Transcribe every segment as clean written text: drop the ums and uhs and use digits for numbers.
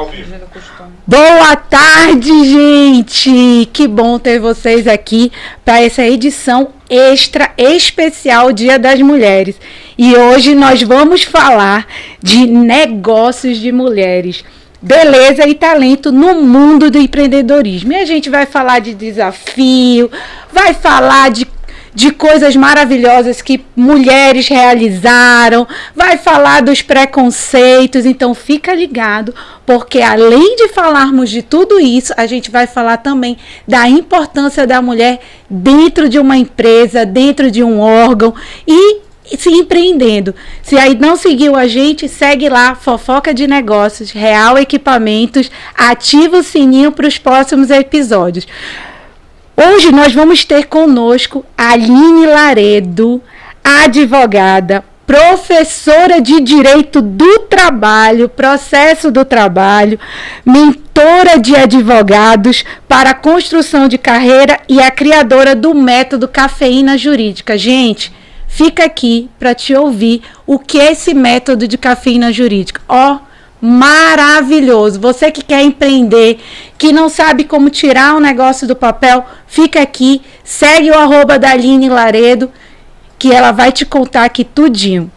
Ao vivo. Boa tarde, gente! Que bom ter vocês aqui para essa edição extra especial Dia das Mulheres. E hoje nós vamos falar de negócios de mulheres, beleza e talento no mundo do empreendedorismo. E a gente vai falar de desafio, vai falar de coisas maravilhosas que mulheres realizaram, vai falar dos preconceitos, então fica ligado, porque além de falarmos de tudo isso, a gente vai falar também da importância da mulher dentro de uma empresa, dentro de um órgão e se empreendendo. Se aí não seguiu a gente, segue lá, Fofoca de Negócios, Real Equipamentos, ativa o sininho para os próximos episódios. Hoje nós vamos ter conosco a Aline Laredo, advogada, professora de Direito do Trabalho, Processo do Trabalho, mentora de advogados para a construção de carreira e a criadora do método Cafeína Jurídica. Gente, fica aqui para te ouvir o que é esse método de cafeína jurídica. Maravilhoso. Você que quer empreender, que não sabe como tirar um negócio do papel, fica aqui, segue o @ da Aline Laredo, que ela vai te contar aqui tudinho.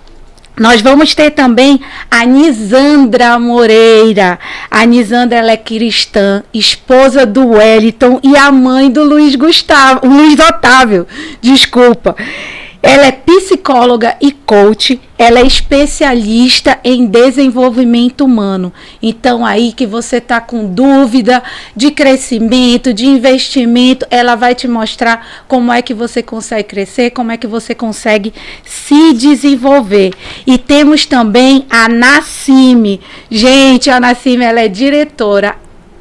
Nós vamos ter também a Nizandra Moreira. A Nizandra, ela é cristã, esposa do Wellington e a mãe do Luiz Otávio. Desculpa. Ela é psicóloga e coach, ela é especialista em desenvolvimento humano. Então, aí que você está com dúvida de crescimento, de investimento, ela vai te mostrar como é que você consegue crescer, como é que você consegue se desenvolver. E temos também a Nassime. Gente, a Nassime, ela é diretora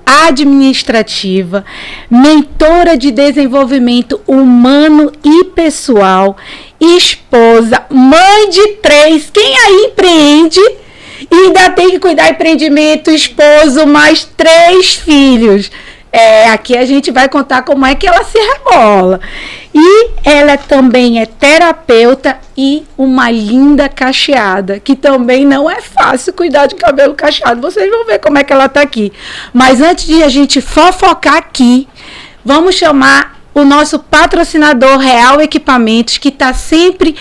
administrativa, mentora de desenvolvimento humano e pessoal, esposa, mãe de 3. Quem aí empreende e ainda tem que cuidar de empreendimento, esposo, mais 3 filhos? Aqui a gente vai contar como é que ela se rebola. E ela também é terapeuta e uma linda cacheada, que também não é fácil cuidar de cabelo cacheado. Vocês vão ver como é que ela tá aqui. Mas antes de a gente fofocar aqui, vamos chamar o nosso patrocinador Real Equipamentos, que está sempre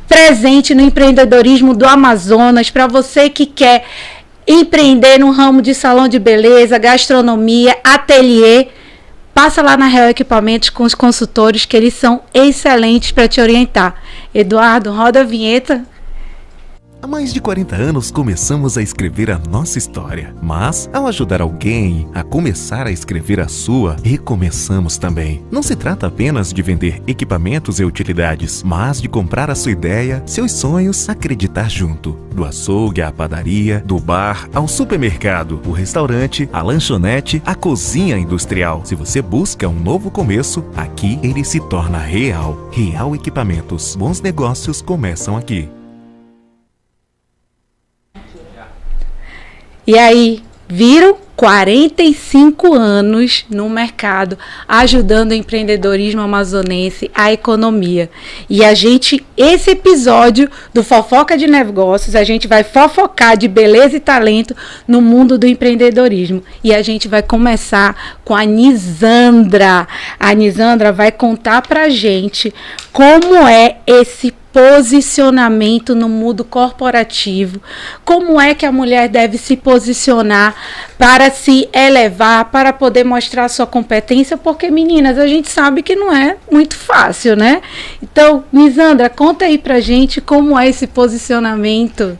presente no empreendedorismo do Amazonas, para você que quer empreender no ramo de salão de beleza, gastronomia, ateliê. Passa lá na Real Equipamentos com os consultores, que eles são excelentes para te orientar. Eduardo, roda a vinheta. Há mais de 40 anos começamos a escrever a nossa história, mas ao ajudar alguém a começar a escrever a sua, recomeçamos também. Não se trata apenas de vender equipamentos e utilidades, mas de comprar a sua ideia, seus sonhos, acreditar junto. Do açougue à padaria, do bar ao supermercado, o restaurante, a lanchonete, a cozinha industrial. Se você busca um novo começo, aqui ele se torna real. Real Equipamentos. Bons negócios começam aqui. E aí, viram? 45 anos no mercado, ajudando o empreendedorismo amazonense, a economia. E esse episódio do Fofoca de Negócios, a gente vai fofocar de beleza e talento no mundo do empreendedorismo. E a gente vai começar com a Nizandra. A Nizandra vai contar pra gente como é esse posicionamento no mundo corporativo, como é que a mulher deve se posicionar para se elevar, para poder mostrar sua competência, porque, meninas, a gente sabe que não é muito fácil, né? Então, Nizandra, conta aí pra gente como é esse posicionamento.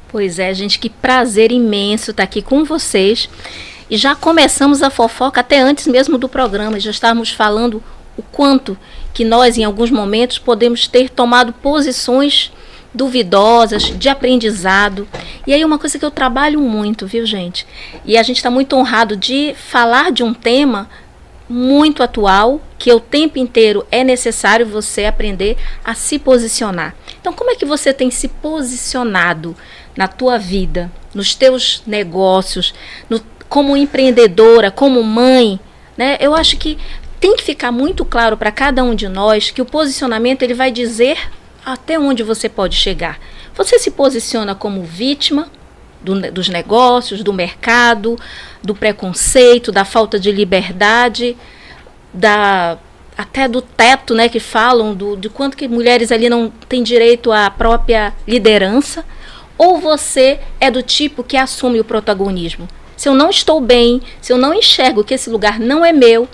Pois é, gente, que prazer imenso estar aqui com vocês. E já começamos a fofoca até antes mesmo do programa, já estávamos falando o quanto que nós, em alguns momentos, podemos ter tomado posições duvidosas, de aprendizado. E aí uma coisa que eu trabalho muito, viu, gente? E a gente está muito honrado de falar de um tema muito atual, que o tempo inteiro é necessário você aprender a se posicionar. Então, como é que você tem se posicionado na tua vida, nos teus negócios, como empreendedora, como mãe, né? Eu acho que tem que ficar muito claro para cada um de nós que o posicionamento ele vai dizer até onde você pode chegar. Você se posiciona como vítima dos negócios, do mercado, do preconceito, da falta de liberdade, até do teto, né, que falam de quanto que mulheres ali não têm direito à própria liderança, ou você é do tipo que assume o protagonismo? Se eu não estou bem, se eu não enxergo que esse lugar não é meu,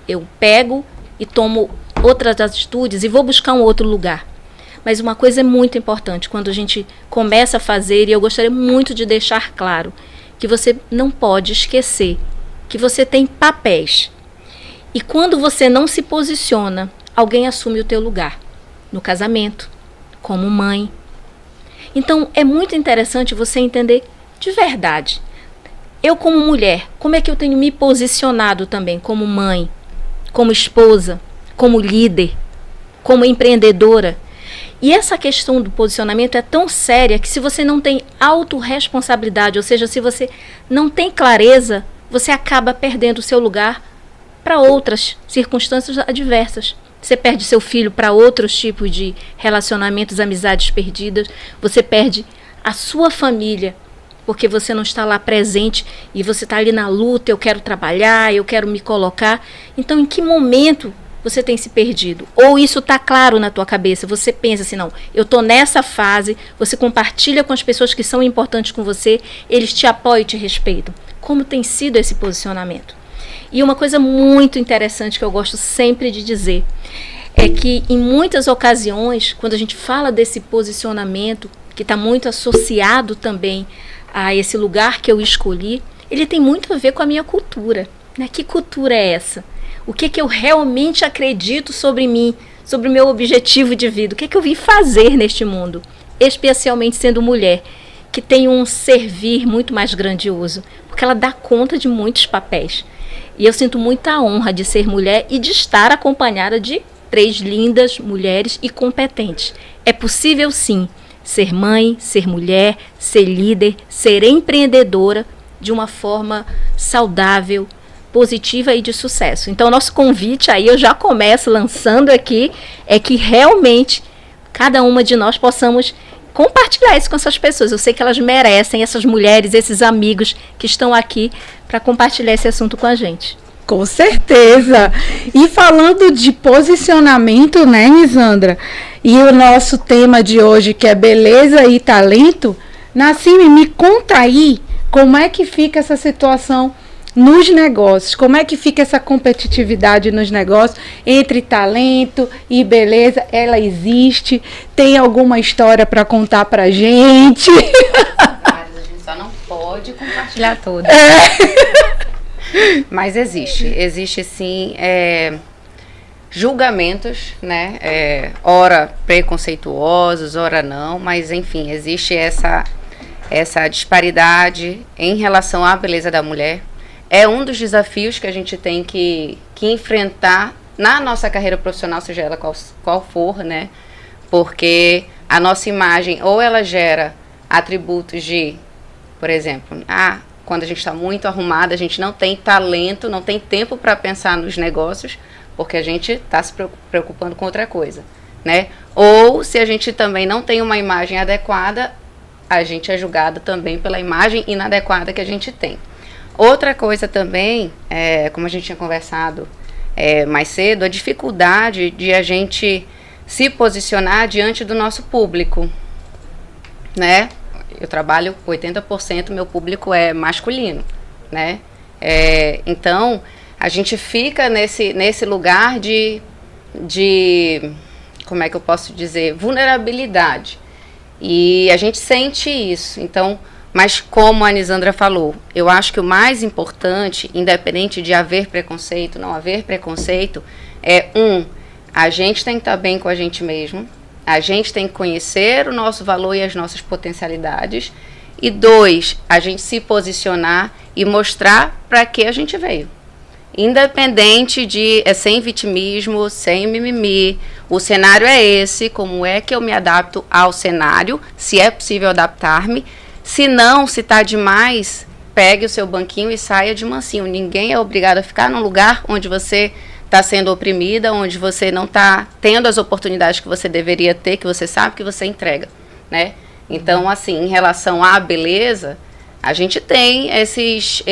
eu pego e tomo outras atitudes e vou buscar um outro lugar. Mas uma coisa é muito importante quando a gente começa a fazer, e eu gostaria muito de deixar claro, que você não pode esquecer que você tem papéis. E quando você não se posiciona, alguém assume o teu lugar. No casamento, como mãe. Então, é muito interessante você entender de verdade. Eu, como mulher, como é que eu tenho me posicionado também como mãe, como esposa, como líder, como empreendedora? E essa questão do posicionamento é tão séria que se você não tem autorresponsabilidade, ou seja, se você não tem clareza, você acaba perdendo o seu lugar para outras circunstâncias adversas. Você perde seu filho para outros tipos de relacionamentos, amizades perdidas. Você perde a sua família, porque você não está lá presente e você está ali na luta, eu quero trabalhar, eu quero me colocar. Então, em que momento você tem se perdido? Ou isso está claro na tua cabeça, você pensa assim, não, eu estou nessa fase, você compartilha com as pessoas que são importantes com você, eles te apoiam e te respeitam. Como tem sido esse posicionamento? E uma coisa muito interessante que eu gosto sempre de dizer, é que em muitas ocasiões, quando a gente fala desse posicionamento, que está muito associado também a esse lugar que eu escolhi, ele tem muito a ver com a minha cultura. Né? Que cultura é essa? O que eu realmente acredito sobre mim, sobre o meu objetivo de vida? O que eu vim fazer neste mundo? Especialmente sendo mulher, que tem um servir muito mais grandioso, porque ela dá conta de muitos papéis. E eu sinto muita honra de ser mulher e de estar acompanhada de 3 lindas mulheres e competentes. É possível, sim, ser mãe, ser mulher, ser líder, ser empreendedora de uma forma saudável, positiva e de sucesso. Então, nosso convite aí, eu já começo lançando aqui, é que realmente cada uma de nós possamos compartilhar isso com essas pessoas. Eu sei que elas merecem, essas mulheres, esses amigos que estão aqui para compartilhar esse assunto com a gente. Com certeza. E falando de posicionamento, né, Nizandra? E o nosso tema de hoje, que é beleza e talento, Nassime, me conta aí como é que fica essa situação nos negócios, como é que fica essa competitividade nos negócios entre talento e beleza? Ela existe? Tem alguma história para contar pra gente? A gente só não pode compartilhar tudo. Mas existe sim julgamentos, né? Ora preconceituosos, ora não, mas enfim, existe essa disparidade em relação à beleza da mulher. É um dos desafios que a gente tem que enfrentar na nossa carreira profissional, seja ela qual for, né? Porque a nossa imagem, ou ela gera atributos de, por exemplo, quando a gente está muito arrumada, a gente não tem talento, não tem tempo para pensar nos negócios, porque a gente está se preocupando com outra coisa, né? Ou se a gente também não tem uma imagem adequada, a gente é julgado também pela imagem inadequada que a gente tem. Outra coisa também, como a gente tinha conversado mais cedo, a dificuldade de a gente se posicionar diante do nosso público, né? Eu trabalho 80%, meu público é masculino, né? Então, a gente fica nesse lugar de, como é que eu posso dizer, vulnerabilidade. E a gente sente isso. Então, mas como a Nizandra falou, eu acho que o mais importante, independente de haver preconceito, não haver preconceito, a gente tem que estar bem com a gente mesmo, a gente tem que conhecer o nosso valor e as nossas potencialidades, e 2, a gente se posicionar e mostrar para que a gente veio. Independente de, sem vitimismo, sem mimimi, o cenário é esse, como é que eu me adapto ao cenário, se é possível adaptar-me. Se não, se está demais, pegue o seu banquinho e saia de mansinho. Ninguém é obrigado a ficar num lugar onde você está sendo oprimida, onde você não está tendo as oportunidades que você deveria ter, que você sabe que você entrega, né? Então, assim, em relação à beleza, A gente tem essas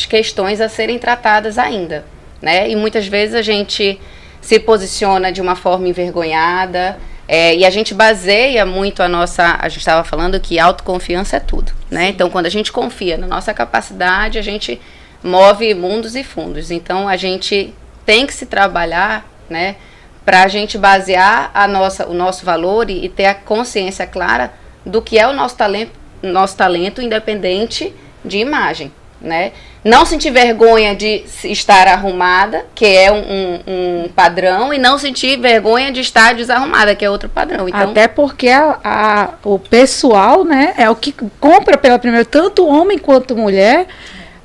questões a serem tratadas ainda, né? E muitas vezes a gente se posiciona de uma forma envergonhada, e a gente baseia muito a gente estava falando que autoconfiança é tudo, né? Sim. Então, quando a gente confia na nossa capacidade, a gente move mundos e fundos. Então, a gente tem que se trabalhar, né, para a gente basear o nosso valor e ter a consciência clara do que é o nosso talento independente de imagem, né? Não sentir vergonha de estar arrumada, que é um padrão, e não sentir vergonha de estar desarrumada, que é outro padrão. Então, até porque o pessoal, né, é o que compra pela primeira, tanto homem quanto mulher,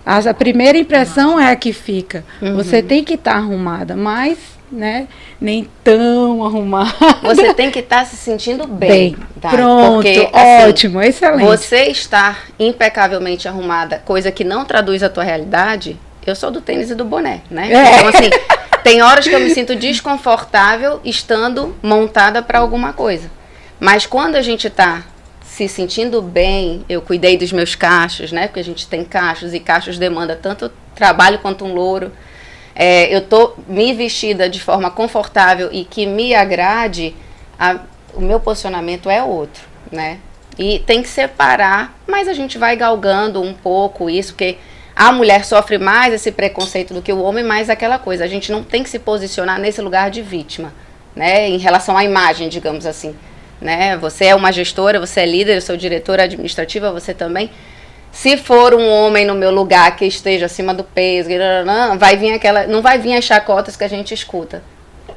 a primeira impressão é a que fica. Você tem que estar arrumada, mas, né, nem tão arrumada. Você tem que estar se sentindo bem. Tá? Pronto, porque, assim, ótimo, excelente. Você estar impecavelmente arrumada, coisa que não traduz a tua realidade, eu sou do tênis e do boné, né? Então, assim, tem horas que eu me sinto desconfortável estando montada para alguma coisa. Mas quando a gente está se sentindo bem, eu cuidei dos meus cachos, né? Porque a gente tem cachos, e cachos demanda tanto trabalho quanto um louro. Eu tô me vestida de forma confortável e que me agrade, o meu posicionamento é outro, né? E tem que separar, mas a gente vai galgando um pouco isso, porque a mulher sofre mais esse preconceito do que o homem, mais aquela coisa. A gente não tem que se posicionar nesse lugar de vítima, né? Em relação à imagem, digamos assim, né? Você é uma gestora, você é líder, eu sou diretora administrativa, você também. Se for um homem no meu lugar que esteja acima do peso, não vai vir as chacotas que a gente escuta.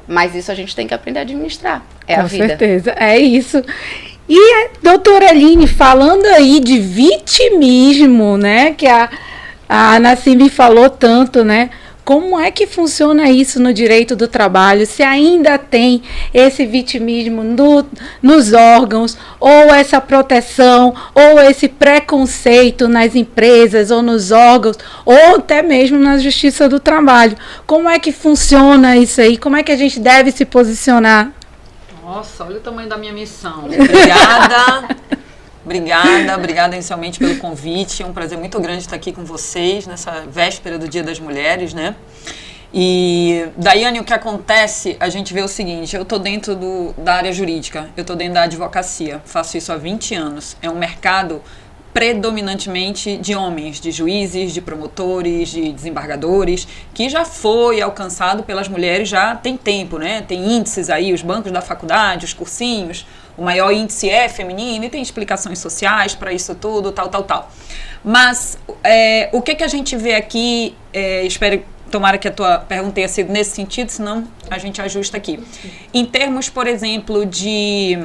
Mas isso a gente tem que aprender a administrar. A vida. Com certeza, é isso. E, doutora Aline, falando aí de vitimismo, né, que a Nassim me falou tanto, né? Como é que funciona isso no direito do trabalho? Se ainda tem esse vitimismo nos órgãos, ou essa proteção, ou esse preconceito nas empresas, ou nos órgãos, ou até mesmo na justiça do trabalho. Como é que funciona isso aí? Como é que a gente deve se posicionar? Nossa, olha o tamanho da minha missão. Obrigada. Obrigada inicialmente pelo convite, é um prazer muito grande estar aqui com vocês nessa véspera do Dia das Mulheres, né? E, Daiane, o que acontece, a gente vê o seguinte, eu estou dentro da área jurídica, eu estou dentro da advocacia, faço isso há 20 anos, é um mercado predominantemente de homens, de juízes, de promotores, de desembargadores, que já foi alcançado pelas mulheres já tem tempo, né? Tem índices aí, os bancos da faculdade, os cursinhos, o maior índice é feminino e tem explicações sociais para isso tudo, tal. Mas o que a gente vê aqui, tomara que a tua pergunta tenha sido nesse sentido, senão a gente ajusta aqui. Em termos, por exemplo, de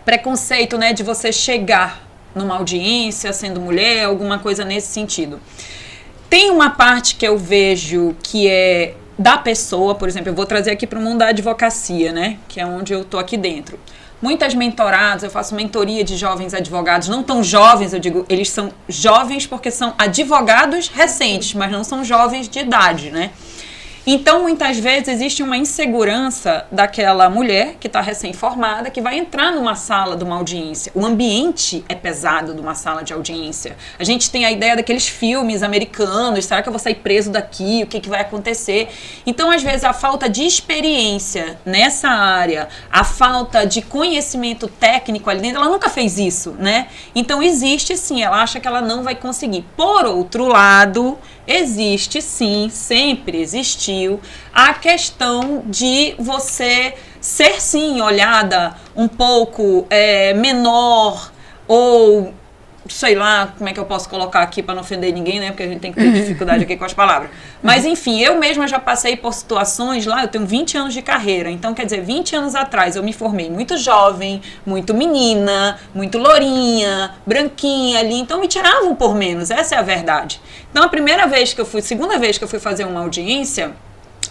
preconceito, né, de você chegar numa audiência sendo mulher, alguma coisa nesse sentido. Tem uma parte que eu vejo que é da pessoa, por exemplo, eu vou trazer aqui para o mundo da advocacia, né, que é onde eu estou aqui dentro. Muitas mentoradas, eu faço mentoria de jovens advogados, não tão jovens, eu digo, eles são jovens porque são advogados recentes, mas não são jovens de idade, né? Então, muitas vezes, existe uma insegurança daquela mulher que está recém-formada, que vai entrar numa sala de uma audiência. O ambiente é pesado de uma sala de audiência. A gente tem a ideia daqueles filmes americanos, será que eu vou sair preso daqui? O que vai acontecer? Então, às vezes, a falta de experiência nessa área, a falta de conhecimento técnico ali dentro, ela nunca fez isso, né? Então, existe sim, ela acha que ela não vai conseguir. Por outro lado, existe sim, sempre existiu, a questão de você ser sim olhada um pouco menor, ou sei lá, como é que eu posso colocar aqui para não ofender ninguém, né, porque a gente tem que ter dificuldade aqui com as palavras, mas enfim, eu mesma já passei por situações lá, eu tenho 20 anos de carreira, então quer dizer, 20 anos atrás eu me formei muito jovem, muito menina, muito lourinha, branquinha ali, então me tiravam por menos, essa é a verdade. Então segunda vez que eu fui fazer uma audiência,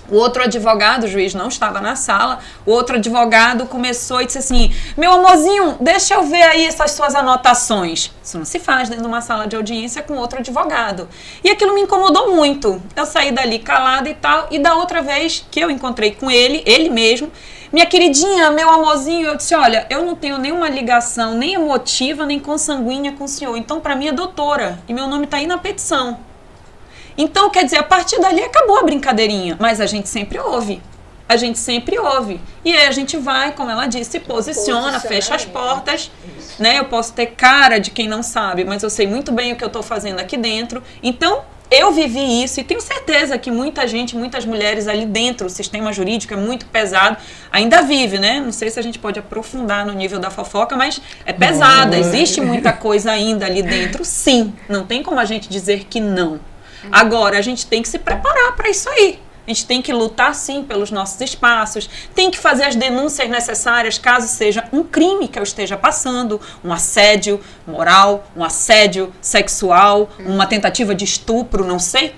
O outro advogado, o juiz não estava na sala, o outro advogado começou e disse assim, meu amorzinho, deixa eu ver aí essas suas anotações. Isso não se faz dentro de uma sala de audiência com outro advogado. E aquilo me incomodou muito. Eu saí dali calada e tal, e da outra vez que eu encontrei com ele mesmo, minha queridinha, meu amorzinho, eu disse, olha, eu não tenho nenhuma ligação, nem emotiva, nem consanguínea com o senhor. Então, para mim, é doutora, e meu nome está aí na petição. Então, quer dizer, a partir dali acabou a brincadeirinha, mas a gente sempre ouve. A gente sempre ouve. E aí a gente vai, como ela disse, posiciona, fecha as portas. Né? Eu posso ter cara de quem não sabe, mas eu sei muito bem o que eu estou fazendo aqui dentro. Então, eu vivi isso e tenho certeza que muita gente, muitas mulheres ali dentro, o sistema jurídico é muito pesado, ainda vive, né? Não sei se a gente pode aprofundar no nível da fofoca, mas é pesada. Existe muita coisa ainda ali dentro, sim. Não tem como a gente dizer que não. Agora, a gente tem que se preparar para isso aí. A gente tem que lutar, sim, pelos nossos espaços, tem que fazer as denúncias necessárias caso seja um crime que eu esteja passando, um assédio moral, um assédio sexual, uma tentativa de estupro, não sei.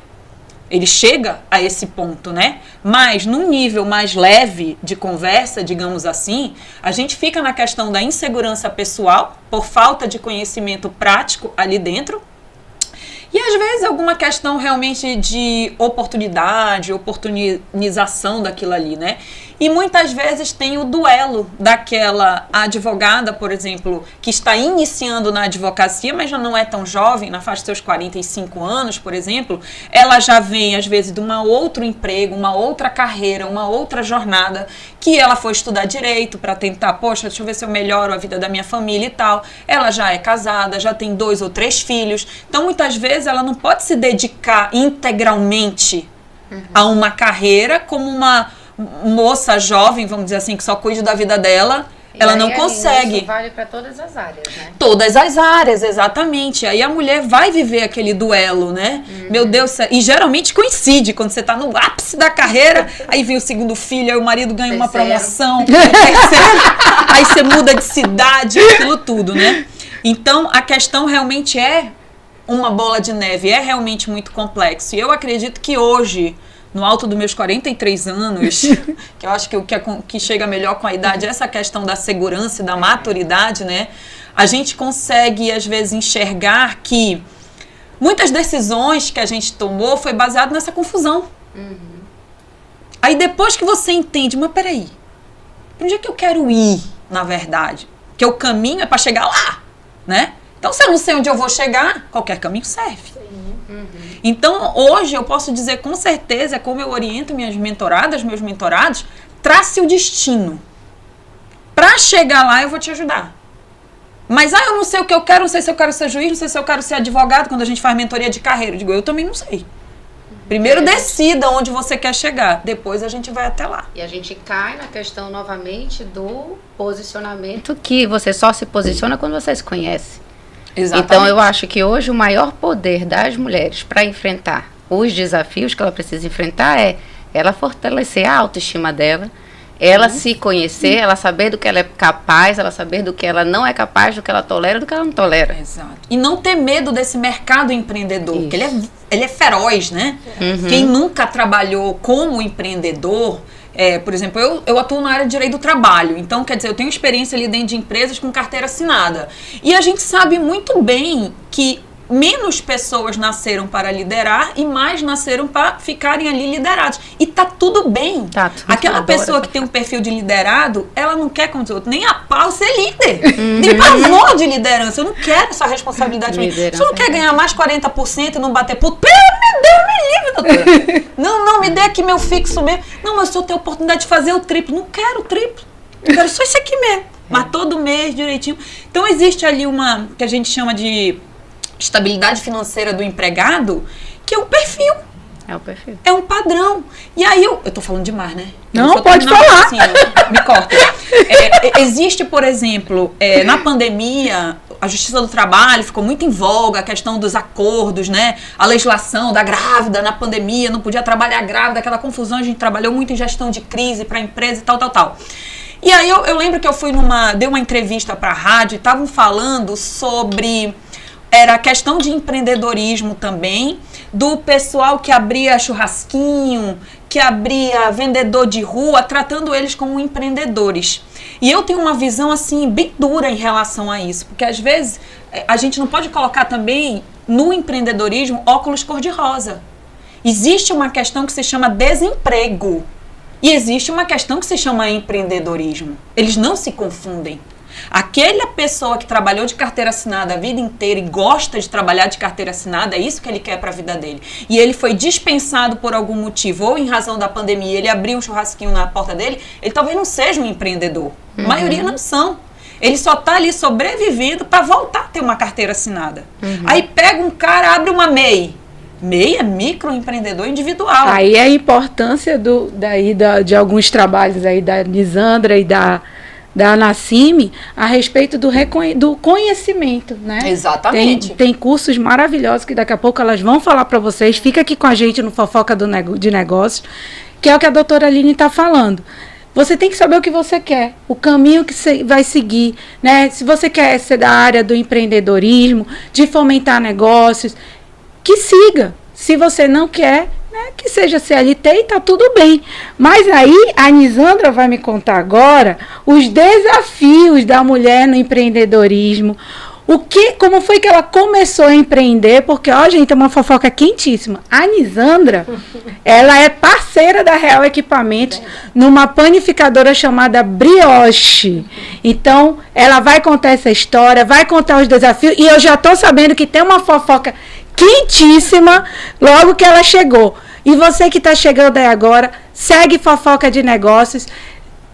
Ele chega a esse ponto, né? Mas, num nível mais leve de conversa, digamos assim, a gente fica na questão da insegurança pessoal, por falta de conhecimento prático ali dentro, e às vezes alguma questão realmente de oportunidade, oportunização daquilo ali, né? E muitas vezes tem o duelo daquela advogada, por exemplo, que está iniciando na advocacia, mas já não é tão jovem, na faixa de seus 45 anos, por exemplo, ela já vem às vezes de um outro emprego, uma outra carreira, uma outra jornada, que ela foi estudar direito para tentar, poxa, deixa eu ver se eu melhoro a vida da minha família e tal. Ela já é casada, já tem 2 ou 3 filhos, então muitas vezes ela não pode se dedicar integralmente a uma carreira como uma moça jovem, vamos dizer assim, que só cuide da vida dela, ela não consegue. Isso vale para todas as áreas, né? Todas as áreas, exatamente. Aí a mulher vai viver aquele duelo, né? Meu Deus, e geralmente coincide, quando você tá no ápice da carreira, aí vem o segundo filho, aí o marido ganha uma promoção, aí você muda de cidade, aquilo tudo, né? Então, a questão realmente é uma bola de neve, é realmente muito complexo. E eu acredito que hoje, no alto dos meus 43 anos, que eu acho que o que chega melhor com a idade é essa questão da segurança e da maturidade, né? A gente consegue, às vezes, enxergar que muitas decisões que a gente tomou foi baseado nessa confusão. Aí depois que você entende, mas peraí, para onde é que eu quero ir, na verdade? Que o caminho é para chegar lá, né? Então, se eu não sei onde eu vou chegar, qualquer caminho serve. Então, hoje eu posso dizer com certeza, como eu oriento minhas mentoradas, meus mentorados, trace o destino. Para chegar lá, eu vou te ajudar. Mas, eu não sei o que eu quero, não sei se eu quero ser juiz, não sei se eu quero ser advogado, quando a gente faz mentoria de carreira. Eu digo, eu também não sei. Primeiro decida onde você quer chegar, depois a gente vai até lá. E a gente cai na questão novamente do posicionamento, que você só se posiciona quando você se conhece. Exatamente. Então, eu acho que hoje o maior poder das mulheres para enfrentar os desafios que ela precisa enfrentar é ela fortalecer a autoestima dela, ela se conhecer, ela saber do que ela é capaz, ela saber do que ela não é capaz, do que ela tolera, do que ela não tolera. Exato. E não ter medo desse mercado empreendedor, porque ele é feroz, né? Quem nunca trabalhou como empreendedor... por exemplo, eu atuo na área de direito do trabalho, então, quer dizer, eu tenho experiência ali dentro de empresas com carteira assinada. E a gente sabe muito bem que menos pessoas nasceram para liderar e mais nasceram para ficarem ali liderados. E tá tudo bem. Tá, tudo Aquela pessoa que tem um perfil de liderado, ela não quer, como diz o outro, nem a pau ser líder. Tem pavor de liderança. Eu não quero essa responsabilidade de mim. Se eu não quer ganhar mais 40% e não bater puto, meu Deus, me livre, doutora. Não, me dê aqui meu fixo mesmo. Não, mas se eu tenho oportunidade de fazer o triplo. Não quero o triplo. Eu quero só isso aqui mesmo. Mas todo mês, direitinho. Então, existe ali uma, que a gente chama de estabilidade financeira do empregado, que é o perfil. É o perfil. É um padrão. E aí eu tô falando demais, né? Não, pode falar. Assim, me corta. Existe, por exemplo, na pandemia, a Justiça do Trabalho ficou muito em voga, a questão dos acordos, né? A legislação da grávida na pandemia, não podia trabalhar grávida, aquela confusão, a gente trabalhou muito em gestão de crise para a empresa e tal. E aí eu lembro que eu dei uma entrevista para a rádio e estavam falando sobre... Era a questão de empreendedorismo também, do pessoal que abria churrasquinho, que abria vendedor de rua, tratando eles como empreendedores. E eu tenho uma visão assim bem dura em relação a isso, porque às vezes a gente não pode colocar também no empreendedorismo óculos cor-de-rosa. Existe uma questão que se chama desemprego e existe uma questão que se chama empreendedorismo. Eles não se confundem. Aquela pessoa que trabalhou de carteira assinada a vida inteira e gosta de trabalhar de carteira assinada, é isso que ele quer para a vida dele. E ele foi dispensado por algum motivo, ou em razão da pandemia, ele abriu um churrasquinho na porta dele, ele talvez não seja um empreendedor. A maioria não são. Ele só está ali sobrevivendo para voltar a ter uma carteira assinada. Aí pega um cara, abre uma MEI. MEI é microempreendedor individual. Aí a importância de alguns trabalhos aí da Nisandra e da Nassime a respeito do conhecimento, né? Exatamente. Tem cursos maravilhosos que daqui a pouco elas vão falar para vocês. Fica aqui com a gente no Fofoca de Negócios, que é o que a doutora Aline está falando. Você tem que saber o que você quer, o caminho que você vai seguir, né? Se você quer ser da área do empreendedorismo, de fomentar negócios, que siga. Se você não quer, né, que seja CLT e tá tudo bem. Mas aí a Nisandra vai me contar agora os desafios da mulher no empreendedorismo. Como foi que ela começou a empreender? Porque, ó, gente, é uma fofoca quentíssima. A Nisandra, ela é parceira da Real Equipamentos numa panificadora chamada Brioche. Então, ela vai contar essa história, vai contar os desafios. E eu já tô sabendo que tem uma fofoca quentíssima logo que ela chegou. E você que está chegando aí agora, segue Fofoca de Negócios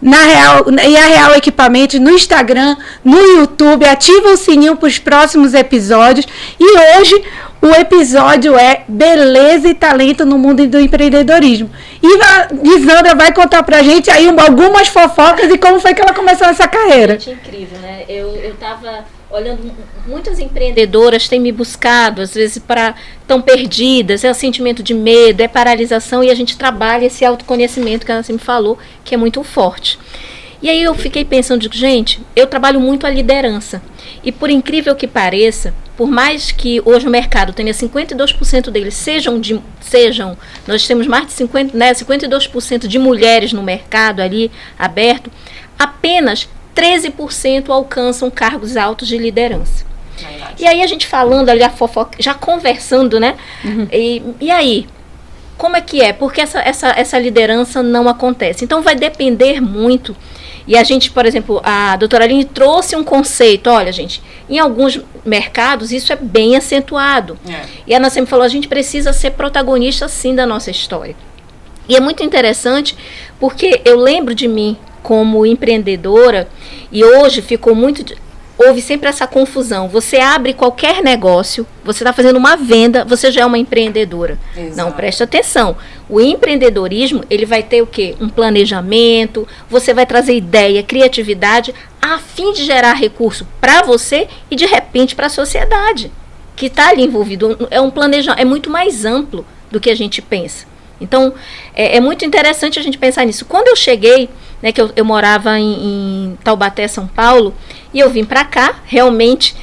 e a Real Equipamentos no Instagram, no YouTube, ativa o sininho para os próximos episódios. E hoje o episódio é Beleza e Talento no Mundo do Empreendedorismo. E a Nisandra vai contar pra gente aí algumas fofocas e como foi que ela começou essa carreira. Gente, incrível, né? Eu tava olhando, muitas empreendedoras têm me buscado, às vezes estão perdidas, é o sentimento de medo, é paralisação, e a gente trabalha esse autoconhecimento que ela sempre falou, que é muito forte. E aí eu fiquei pensando, gente, eu trabalho muito a liderança, e por incrível que pareça, por mais que hoje o mercado tenha 52% deles sejam, nós temos mais de 52% de mulheres no mercado ali aberto, apenas 13% alcançam cargos altos de liderança. E aí a gente falando ali, a fofoca, já conversando, né? E aí, como é que é? Porque essa liderança não acontece. Então vai depender muito. E a gente, por exemplo, a doutora Aline trouxe um conceito. Olha, gente, em alguns mercados isso é bem acentuado. E a Ana sempre falou, a gente precisa ser protagonista sim da nossa história. E é muito interessante porque eu lembro de mim como empreendedora, e hoje houve sempre essa confusão. Você abre qualquer negócio, você está fazendo uma venda, você já é uma empreendedora. Exato. Não, preste atenção. O empreendedorismo, ele vai ter o quê? Um planejamento, você vai trazer ideia, criatividade, a fim de gerar recurso para você e, de repente, para a sociedade que está ali envolvido. É um planejamento, é muito mais amplo do que a gente pensa. Então, é muito interessante a gente pensar nisso. Quando eu cheguei, né, que eu morava em Taubaté, São Paulo, e eu vim para cá, realmente,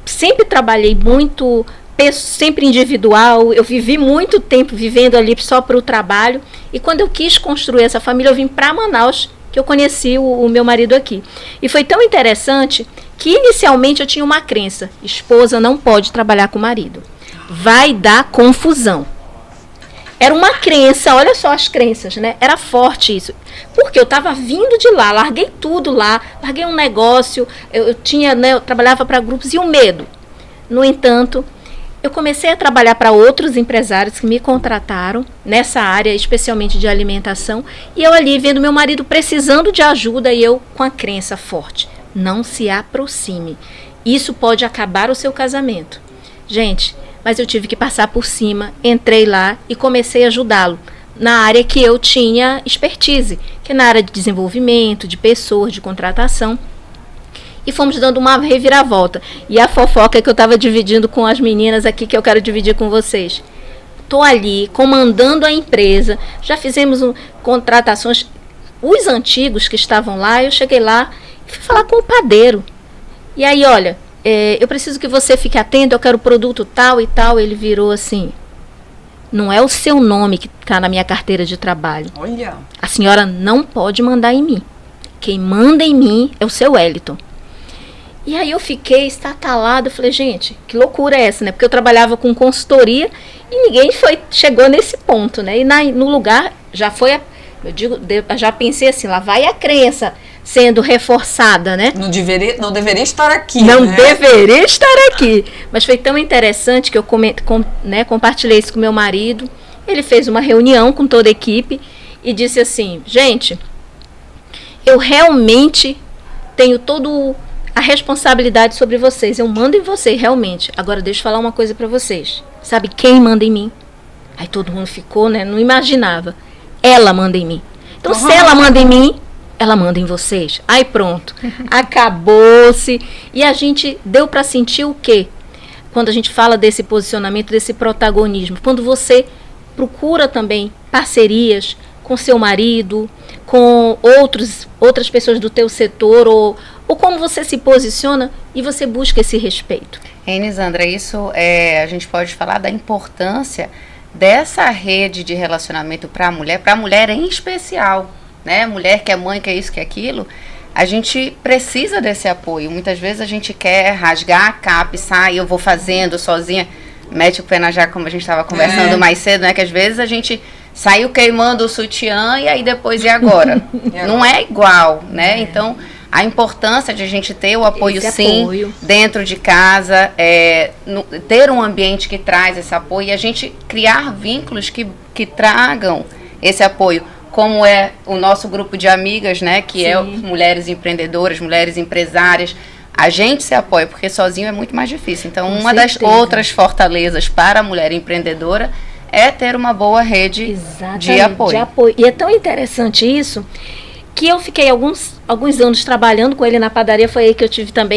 sempre trabalhei muito, sempre individual, eu vivi muito tempo vivendo ali só para o trabalho, e quando eu quis construir essa família, eu vim para Manaus, que eu conheci o meu marido aqui. E foi tão interessante que, inicialmente, eu tinha uma crença: esposa não pode trabalhar com o marido, vai dar confusão. Era uma crença, olha só as crenças, né? Era forte isso. Porque eu estava vindo de lá, larguei tudo lá, larguei um negócio, eu trabalhava para grupos, e o medo. No entanto, eu comecei a trabalhar para outros empresários que me contrataram nessa área, especialmente de alimentação, e eu ali vendo meu marido precisando de ajuda e eu com a crença forte: não se aproxime, isso pode acabar o seu casamento. Gente, mas eu tive que passar por cima, entrei lá e comecei a ajudá-lo na área que eu tinha expertise, que é na área de desenvolvimento, de pessoas, de contratação. E fomos dando uma reviravolta. E a fofoca que eu estava dividindo com as meninas aqui, que eu quero dividir com vocês. Estou ali comandando a empresa, já fizemos contratações. Os antigos que estavam lá, eu cheguei lá e fui falar com o padeiro. E aí, olha, eu preciso que você fique atento, eu quero produto tal e tal. Ele virou assim: não é o seu nome que está na minha carteira de trabalho. Olha. A senhora não pode mandar em mim. Quem manda em mim é o seu Wellington. E aí eu fiquei estatalada, eu falei, gente, que loucura é essa, né? Porque eu trabalhava com consultoria e ninguém chegou nesse ponto, né? E no lugar já foi, já pensei assim, lá vai a crença sendo reforçada, né? Não deveria estar aqui, Não né? deveria estar aqui. Mas foi tão interessante que eu compartilhei isso com meu marido. Ele fez uma reunião com toda a equipe e disse assim, gente, eu realmente tenho toda a responsabilidade sobre vocês. Eu mando em vocês, realmente. Agora, deixa eu falar uma coisa para vocês. Sabe quem manda em mim? Aí todo mundo ficou, né? Não imaginava. Ela manda em mim. Então, se ela manda em mim, ela manda em vocês. Aí pronto. Acabou-se. E a gente deu para sentir o quê? Quando a gente fala desse posicionamento, desse protagonismo. Quando você procura também parcerias com seu marido, com outras pessoas do teu setor, ou como você se posiciona e você busca esse respeito. Elisandra, isso a gente pode falar da importância dessa rede de relacionamento para a mulher em especial, né? Mulher que é mãe, que é isso, que é aquilo, a gente precisa desse apoio. Muitas vezes a gente quer rasgar a capa e sair, eu vou fazendo sozinha, mete o pé na jaca, como a gente estava conversando mais cedo, né? Que às vezes a gente saiu queimando o sutiã e aí depois e agora? Não é igual, né? Então, a importância de a gente ter o apoio, sim, dentro de casa, ter um ambiente que traz esse apoio e a gente criar vínculos que tragam esse apoio, como é o nosso grupo de amigas, né? Que sim, é mulheres empreendedoras, mulheres empresárias. A gente se apoia, porque sozinho é muito mais difícil. Então, uma das outras fortalezas para a mulher empreendedora é ter uma boa rede de apoio. E é tão interessante isso, que eu fiquei alguns anos trabalhando com ele na padaria. Foi aí que eu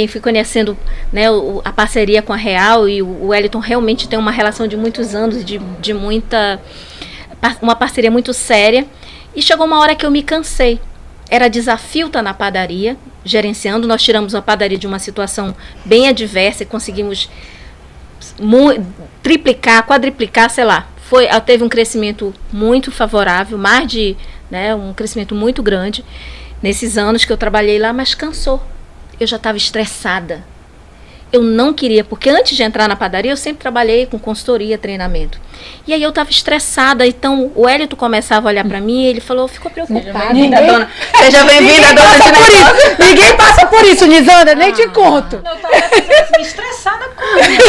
fui conhecendo, né, a parceria com a Real, e o Wellington realmente tem uma relação de muitos anos, de uma parceria muito séria. E chegou uma hora que eu me cansei. Era desafio estar na padaria, gerenciando. Nós tiramos a padaria de uma situação bem adversa e conseguimos triplicar, quadriplicar, sei lá. Teve um crescimento muito favorável, um crescimento muito grande nesses anos que eu trabalhei lá, mas cansou. Eu já estava estressada. Eu não queria, porque antes de entrar na padaria eu sempre trabalhei com consultoria, treinamento. E aí eu estava estressada, então o Wellington começava a olhar para mim e ele falou, ficou preocupado. Seja bem-vinda, dona Ginete. Ninguém passa por isso, Lisandra, nem te conto. Eu estava assim, estressada comigo.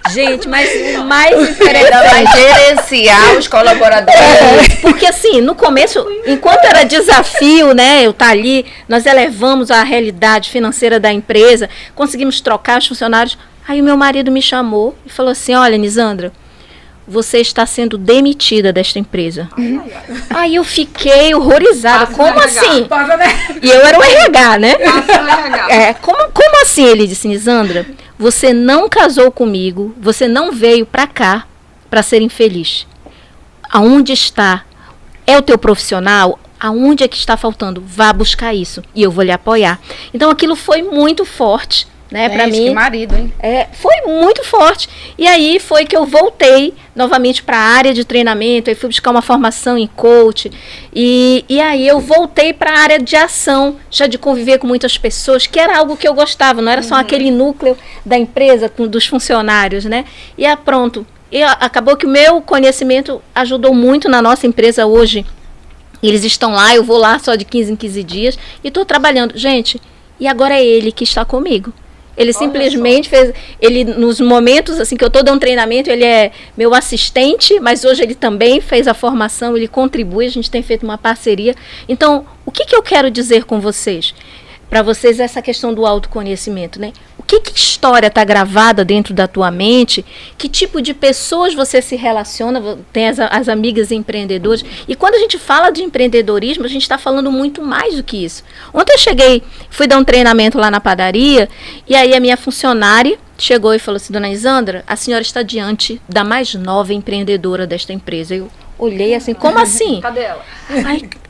Gente, mas o mais interessante vai gerenciar os colaboradores. Porque assim, no começo, enquanto era desafio, né, eu estar ali, nós elevamos a realidade financeira da empresa, conseguimos trocar os funcionários. Aí o meu marido me chamou e falou assim, olha, Lisandra, você está sendo demitida desta empresa. Aí eu fiquei horrorizada. Como assim? E eu era o RH, né? Como assim? Ele disse, Lisandra, você não casou comigo, você não veio para cá para ser infeliz. Aonde está? É o teu profissional? Aonde é que está faltando? Vá buscar isso e eu vou lhe apoiar. Então aquilo foi muito forte, né, para mim. Que marido, hein? Foi muito forte. E aí foi que eu voltei novamente para a área de treinamento, aí fui buscar uma formação em coach, e aí eu voltei para a área de ação, já de conviver com muitas pessoas, que era algo que eu gostava, não era só aquele núcleo da empresa, dos funcionários, né? E pronto. E acabou que o meu conhecimento ajudou muito na nossa empresa hoje. Eles estão lá, eu vou lá só de 15 em 15 dias e estou trabalhando. Gente, e agora é ele que está comigo. Ele simplesmente fez, nos momentos assim que eu estou dando treinamento, ele é meu assistente, mas hoje ele também fez a formação, ele contribui, a gente tem feito uma parceria. Então, o que eu quero dizer com vocês? Para vocês, essa questão do autoconhecimento, né? Que história está gravada dentro da tua mente? Que tipo de pessoas você se relaciona? Tem as amigas empreendedoras. E quando a gente fala de empreendedorismo, a gente está falando muito mais do que isso. Ontem eu fui dar um treinamento lá na padaria, e aí a minha funcionária chegou e falou assim, dona Lisandra, a senhora está diante da mais nova empreendedora desta empresa. Eu olhei assim, como assim? Cadê ela?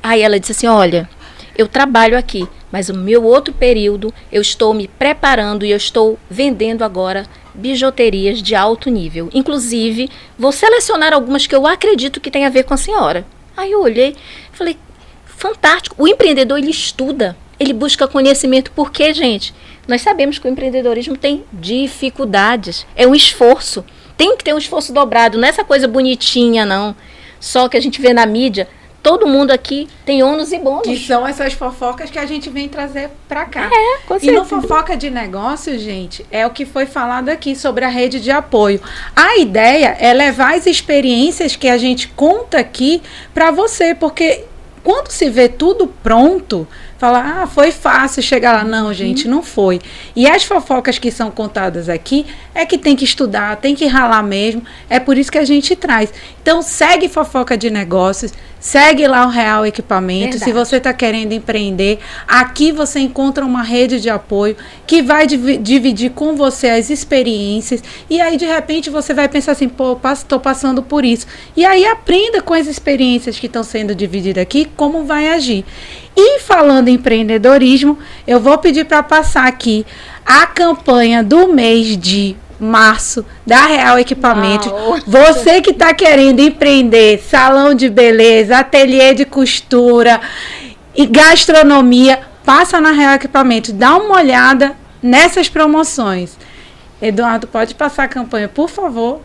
Aí ela disse assim, olha, eu trabalho aqui, mas o meu outro período eu estou me preparando e eu estou vendendo agora bijuterias de alto nível. Inclusive, vou selecionar algumas que eu acredito que tem a ver com a senhora. Aí eu olhei, falei, fantástico. O empreendedor, ele estuda, ele busca conhecimento. Por quê, gente? Nós sabemos que o empreendedorismo tem dificuldades. É um esforço. Tem que ter um esforço dobrado. Não é essa coisa bonitinha, não. Só que a gente vê na mídia. Todo mundo aqui tem ônus e bônus. Que são essas fofocas que a gente vem trazer para cá. Com certeza. E no Fofoca de Negócio, gente, é o que foi falado aqui sobre a rede de apoio. A ideia é levar as experiências que a gente conta aqui para você, porque quando se vê tudo pronto, fala, foi fácil chegar lá. Não, gente, não foi. E as fofocas que são contadas aqui é que tem que estudar, tem que ralar mesmo. É por isso que a gente traz. Então, segue Fofoca de Negócios, segue lá o Real Equipamento. Se você está querendo empreender, aqui você encontra uma rede de apoio que vai dividir com você as experiências. E aí, de repente, você vai pensar assim, estou passando por isso. E aí, aprenda com as experiências que estão sendo divididas aqui, como vai agir. E falando em empreendedorismo, eu vou pedir para passar aqui a campanha do mês de março da Real Equipamento. Você que está querendo empreender salão de beleza, ateliê de costura e gastronomia, passa na Real Equipamento, dá uma olhada nessas promoções. Eduardo, pode passar a campanha, por favor?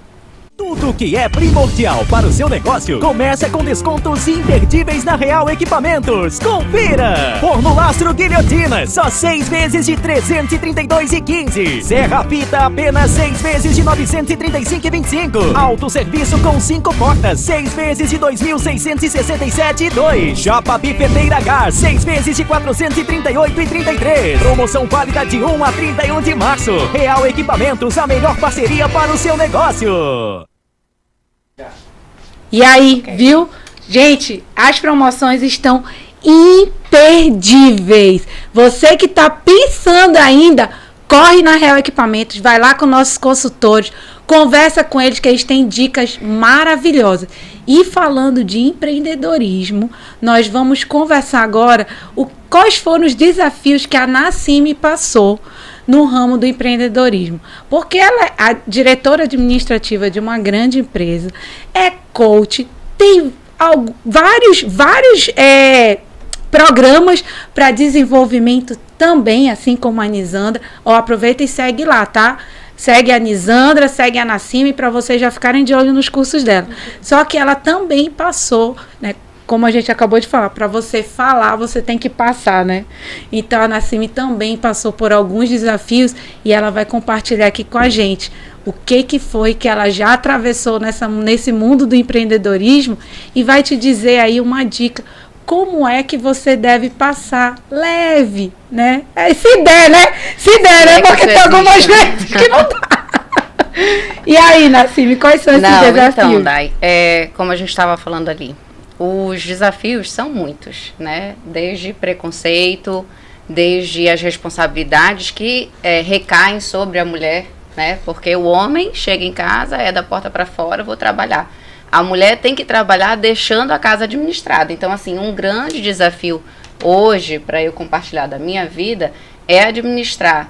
Tudo que é primordial para o seu negócio começa com descontos imperdíveis na Real Equipamentos. Confira! Forno Lastro Guilhotina, só 6 vezes de R$ 332,15. Serra Fita, apenas 6 vezes de R$ 935,25. Autosserviço com 5 portas, 6 vezes de R$ 2.667,2. Chapa Bifeteira Gás, 6 vezes de R$ 438,33. Promoção válida de 1 a 31 de março. Real Equipamentos, a melhor parceria para o seu negócio. E aí, viu? Gente, as promoções estão imperdíveis. Você que está pensando ainda, corre na Real Equipamentos, vai lá com nossos consultores, conversa com eles que eles têm dicas maravilhosas. E falando de empreendedorismo, nós vamos conversar agora quais foram os desafios que a Nassime passou no ramo do empreendedorismo, porque ela é a diretora administrativa de uma grande empresa, é coach, tem vários programas para desenvolvimento também, assim como a Nisandra. Aproveita e segue lá, tá? Segue a Nisandra, segue a Nassime para vocês já ficarem de olho nos cursos dela. Só que ela também passou, né? Como a gente acabou de falar, para você falar, você tem que passar, né? Então, a Nassime também passou por alguns desafios e ela vai compartilhar aqui com a gente o que foi que ela já atravessou nesse mundo do empreendedorismo e vai te dizer aí uma dica, como é que você deve passar leve, né? Se der, né? Né? Porque tem algumas vezes que não dá. E aí, Nassime, quais são esses desafios? Então, Dai, como a gente estava falando ali, os desafios são muitos, né? Desde preconceito, desde as responsabilidades que recaem sobre a mulher, né? Porque o homem chega em casa, da porta para fora, vou trabalhar. A mulher tem que trabalhar deixando a casa administrada. Então, assim, um grande desafio hoje, para eu compartilhar da minha vida, é administrar,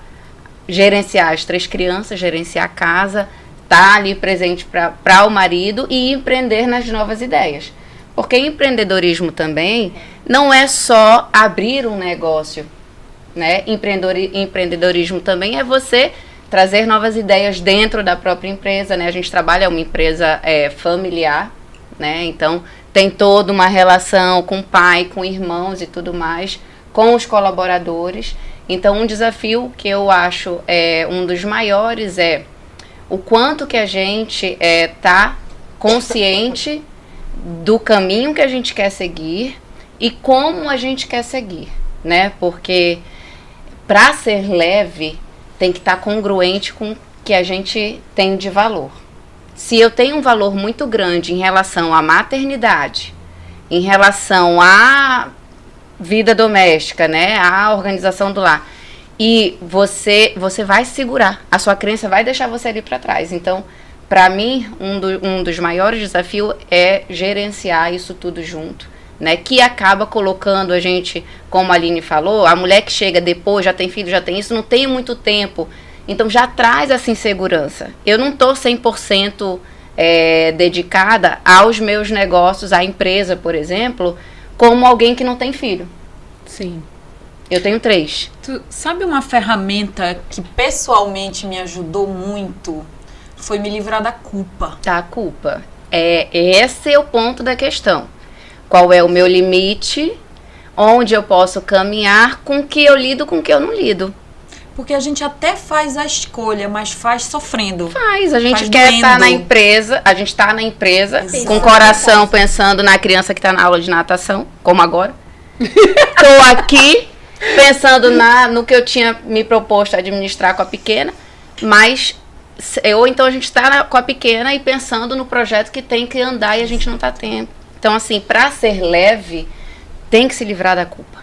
gerenciar as 3 crianças, gerenciar a casa, estar ali presente para o marido e empreender nas novas ideias. Porque empreendedorismo também não é só abrir um negócio, né? Empreendedorismo também é você trazer novas ideias dentro da própria empresa, né? A gente trabalha uma empresa familiar, né? Então tem toda uma relação com o pai, com irmãos e tudo mais, com os colaboradores. Então um desafio que eu acho um dos maiores é o quanto que a gente tá consciente do caminho que a gente quer seguir e como a gente quer seguir, né? Porque para ser leve tem que estar congruente com o que a gente tem de valor. Se eu tenho um valor muito grande em relação à maternidade, em relação à vida doméstica, né? À organização do lar, e você vai segurar, a sua crença vai deixar você ali para trás. Então, para mim, um dos maiores desafios é gerenciar isso tudo junto, né? Que acaba colocando a gente, como a Aline falou, a mulher que chega depois, já tem filho, já tem isso, não tem muito tempo Então já traz essa insegurança. Eu não estou 100% dedicada aos meus negócios, à empresa, por exemplo, como alguém que não tem filho. Sim. Eu tenho 3. Tu sabe uma ferramenta que pessoalmente me ajudou muito? Foi me livrar da culpa. Da culpa. Esse é o ponto da questão. Qual é o meu limite? Onde eu posso caminhar? Com o que eu lido, com o que eu não lido? Porque a gente até faz a escolha, mas faz sofrendo. A gente Faz quer estar na doendo. empresa, a gente está na empresa, Exato. com o coração pensando na criança que está na aula de natação, como agora. Estou aqui pensando no que eu tinha me proposto a administrar com a pequena, mas ou então a gente está com a pequena e pensando no projeto que tem que andar e a gente não está tendo. Então, assim, para ser leve, tem que se livrar da culpa.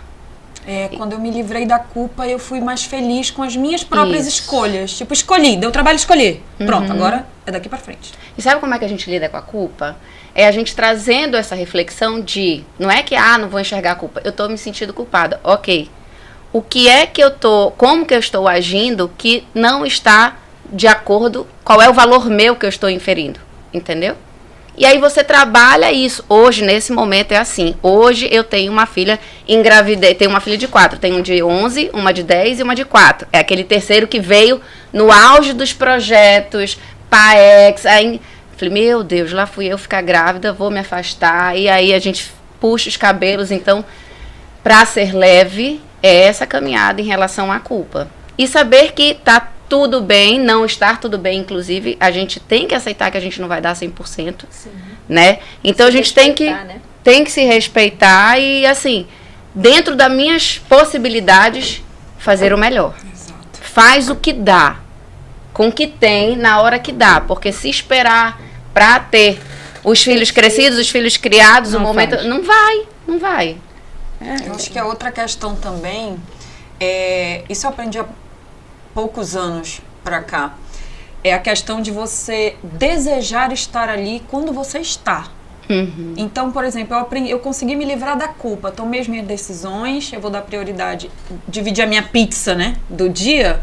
Quando eu me livrei da culpa, eu fui mais feliz com as minhas próprias Isso. escolhas. Tipo, escolhi, deu trabalho escolher. Pronto, agora é daqui pra frente. E sabe como é que a gente lida com a culpa? É a gente trazendo essa reflexão de, não é que, não vou enxergar a culpa, eu tô me sentindo culpada. Ok. O que é que eu tô, como que eu estou agindo que não está de acordo, qual é o valor meu que eu estou inferindo, entendeu? E aí você trabalha isso. Hoje, nesse momento, é assim. Hoje eu tenho uma filha, engravidei, tenho uma filha de 4. Tenho um de 11, uma de 10 e uma de 4. É aquele terceiro que veio no auge dos projetos, PAEX. Aí falei, meu Deus, lá fui eu ficar grávida, vou me afastar. E aí a gente puxa os cabelos. Então, para ser leve, é essa caminhada em relação à culpa. E saber que tá tudo bem, não estar tudo bem, inclusive, a gente tem que aceitar que a gente não vai dar 100%, né? Então a gente tem que se respeitar e, assim, dentro das minhas possibilidades, fazer o melhor. Exato. Faz o que dá, com o que tem, na hora que dá, porque se esperar para ter os filhos crescidos, os filhos criados, o momento, não vai. Eu acho que a outra questão também, isso eu aprendi há poucos anos pra cá, é a questão de você desejar estar ali quando você está. Então, por exemplo, eu consegui me livrar da culpa, tomei as minhas decisões, eu vou dar prioridade, dividir a minha pizza, né, do dia,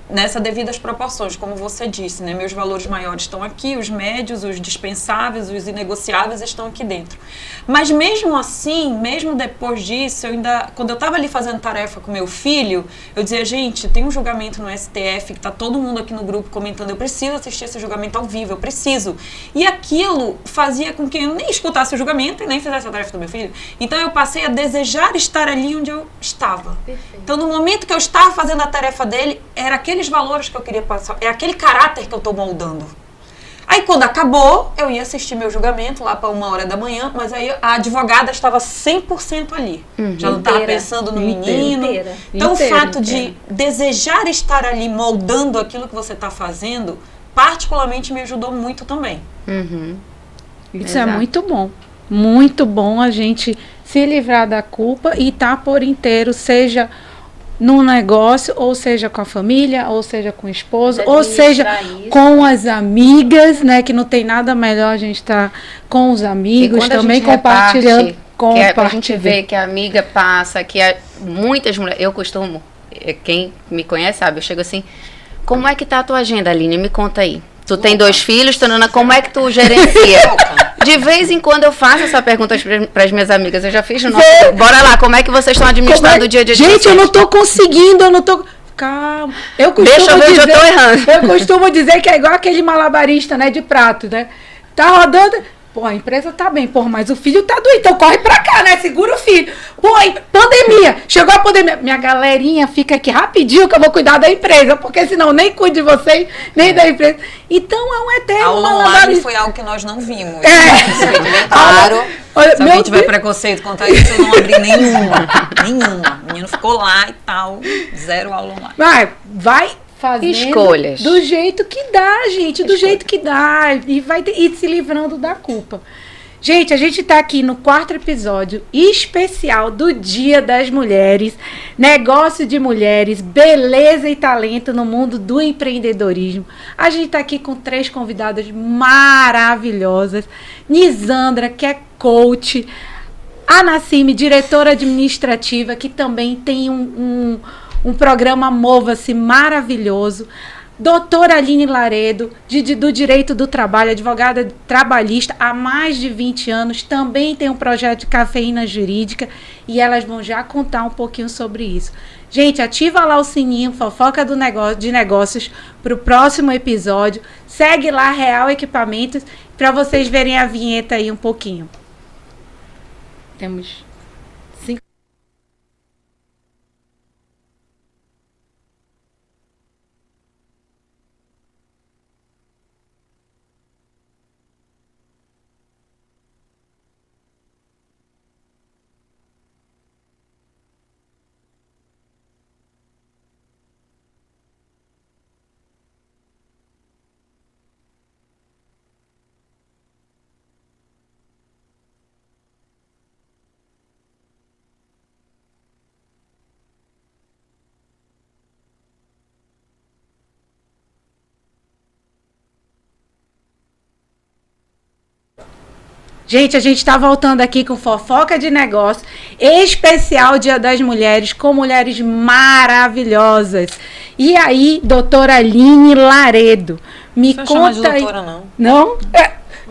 nessa devidas proporções, como você disse, né, meus valores maiores estão aqui, os médios, os dispensáveis, os inegociáveis estão aqui dentro. Mas mesmo assim, mesmo depois disso, quando eu estava ali fazendo tarefa com meu filho, eu dizia, gente, tem um julgamento no STF, que tá todo mundo aqui no grupo comentando, eu preciso assistir esse julgamento ao vivo, eu preciso. E aquilo fazia com que eu nem escutasse o julgamento e nem fizesse a tarefa do meu filho. Então eu passei a desejar estar ali onde eu estava. Perfeito. Então no momento que eu estava fazendo a tarefa dele, era aqueles valores que eu queria passar, é aquele caráter que eu estou moldando. Aí quando acabou, eu ia assistir meu julgamento lá para 1h da manhã, mas aí a advogada estava 100% ali. Já não estava pensando no menino. Então o fato de desejar estar ali moldando aquilo que você está fazendo, particularmente me ajudou muito também. Isso é muito bom. Muito bom a gente se livrar da culpa e estar por inteiro, seja no negócio, ou seja com a família, ou seja com o esposo, ou seja com as amigas, né? Que não tem nada melhor a gente estar com os amigos, também compartilhando. A gente vê que a amiga passa, que muitas mulheres, eu costumo, quem me conhece sabe, eu chego assim, como é que tá a tua agenda, Aline? Me conta aí. Tu tem 2 filhos, Tanana, como é que tu gerencia? De vez em quando eu faço essa pergunta para as minhas amigas. Eu já fiz no nosso... Bora lá, como é que vocês estão administrando o dia a dia de vocês? Gente, eu não tô conseguindo, eu não tô... Calma. Deixa eu ver onde eu tô errando. Eu costumo dizer que é igual aquele malabarista, né, de prato, né? Tá rodando... Pô, a empresa tá bem, pô, mas o filho tá doente, então corre pra cá, né? Segura o filho. Pô, pandemia, chegou a pandemia. Minha galerinha fica aqui rapidinho que eu vou cuidar da empresa, porque senão nem cuido de vocês, nem da empresa. Então é um eterno aula online foi algo que nós não vimos. Isso foi bem claro. Se alguém tiver preconceito contra isso, eu não abri nenhuma. O menino ficou lá e tal, 0 aula online. Vai fazendo escolhas do jeito que dá, gente, do jeito que dá, e vai ir se livrando da culpa. Gente, a gente tá aqui no 4º episódio especial do Dia das Mulheres, negócio de mulheres, beleza e talento no mundo do empreendedorismo. A gente tá aqui com 3 convidadas maravilhosas. Nisandra, que é coach, a Nassime, diretora administrativa, que também tem um programa Mova-se maravilhoso. Doutora Aline Laredo, do Direito do Trabalho, advogada trabalhista há mais de 20 anos, também tem um projeto de cafeína jurídica e elas vão já contar um pouquinho sobre isso. Gente, ativa lá o sininho, fofoca de negócios, para o próximo episódio. Segue lá Real Equipamentos para vocês verem a vinheta aí um pouquinho. Temos 5. Gente, a gente está voltando aqui com fofoca de negócio, especial Dia das Mulheres, com mulheres maravilhosas. E aí, doutora Aline Laredo, me conta chama de doutora, aí... não? Não?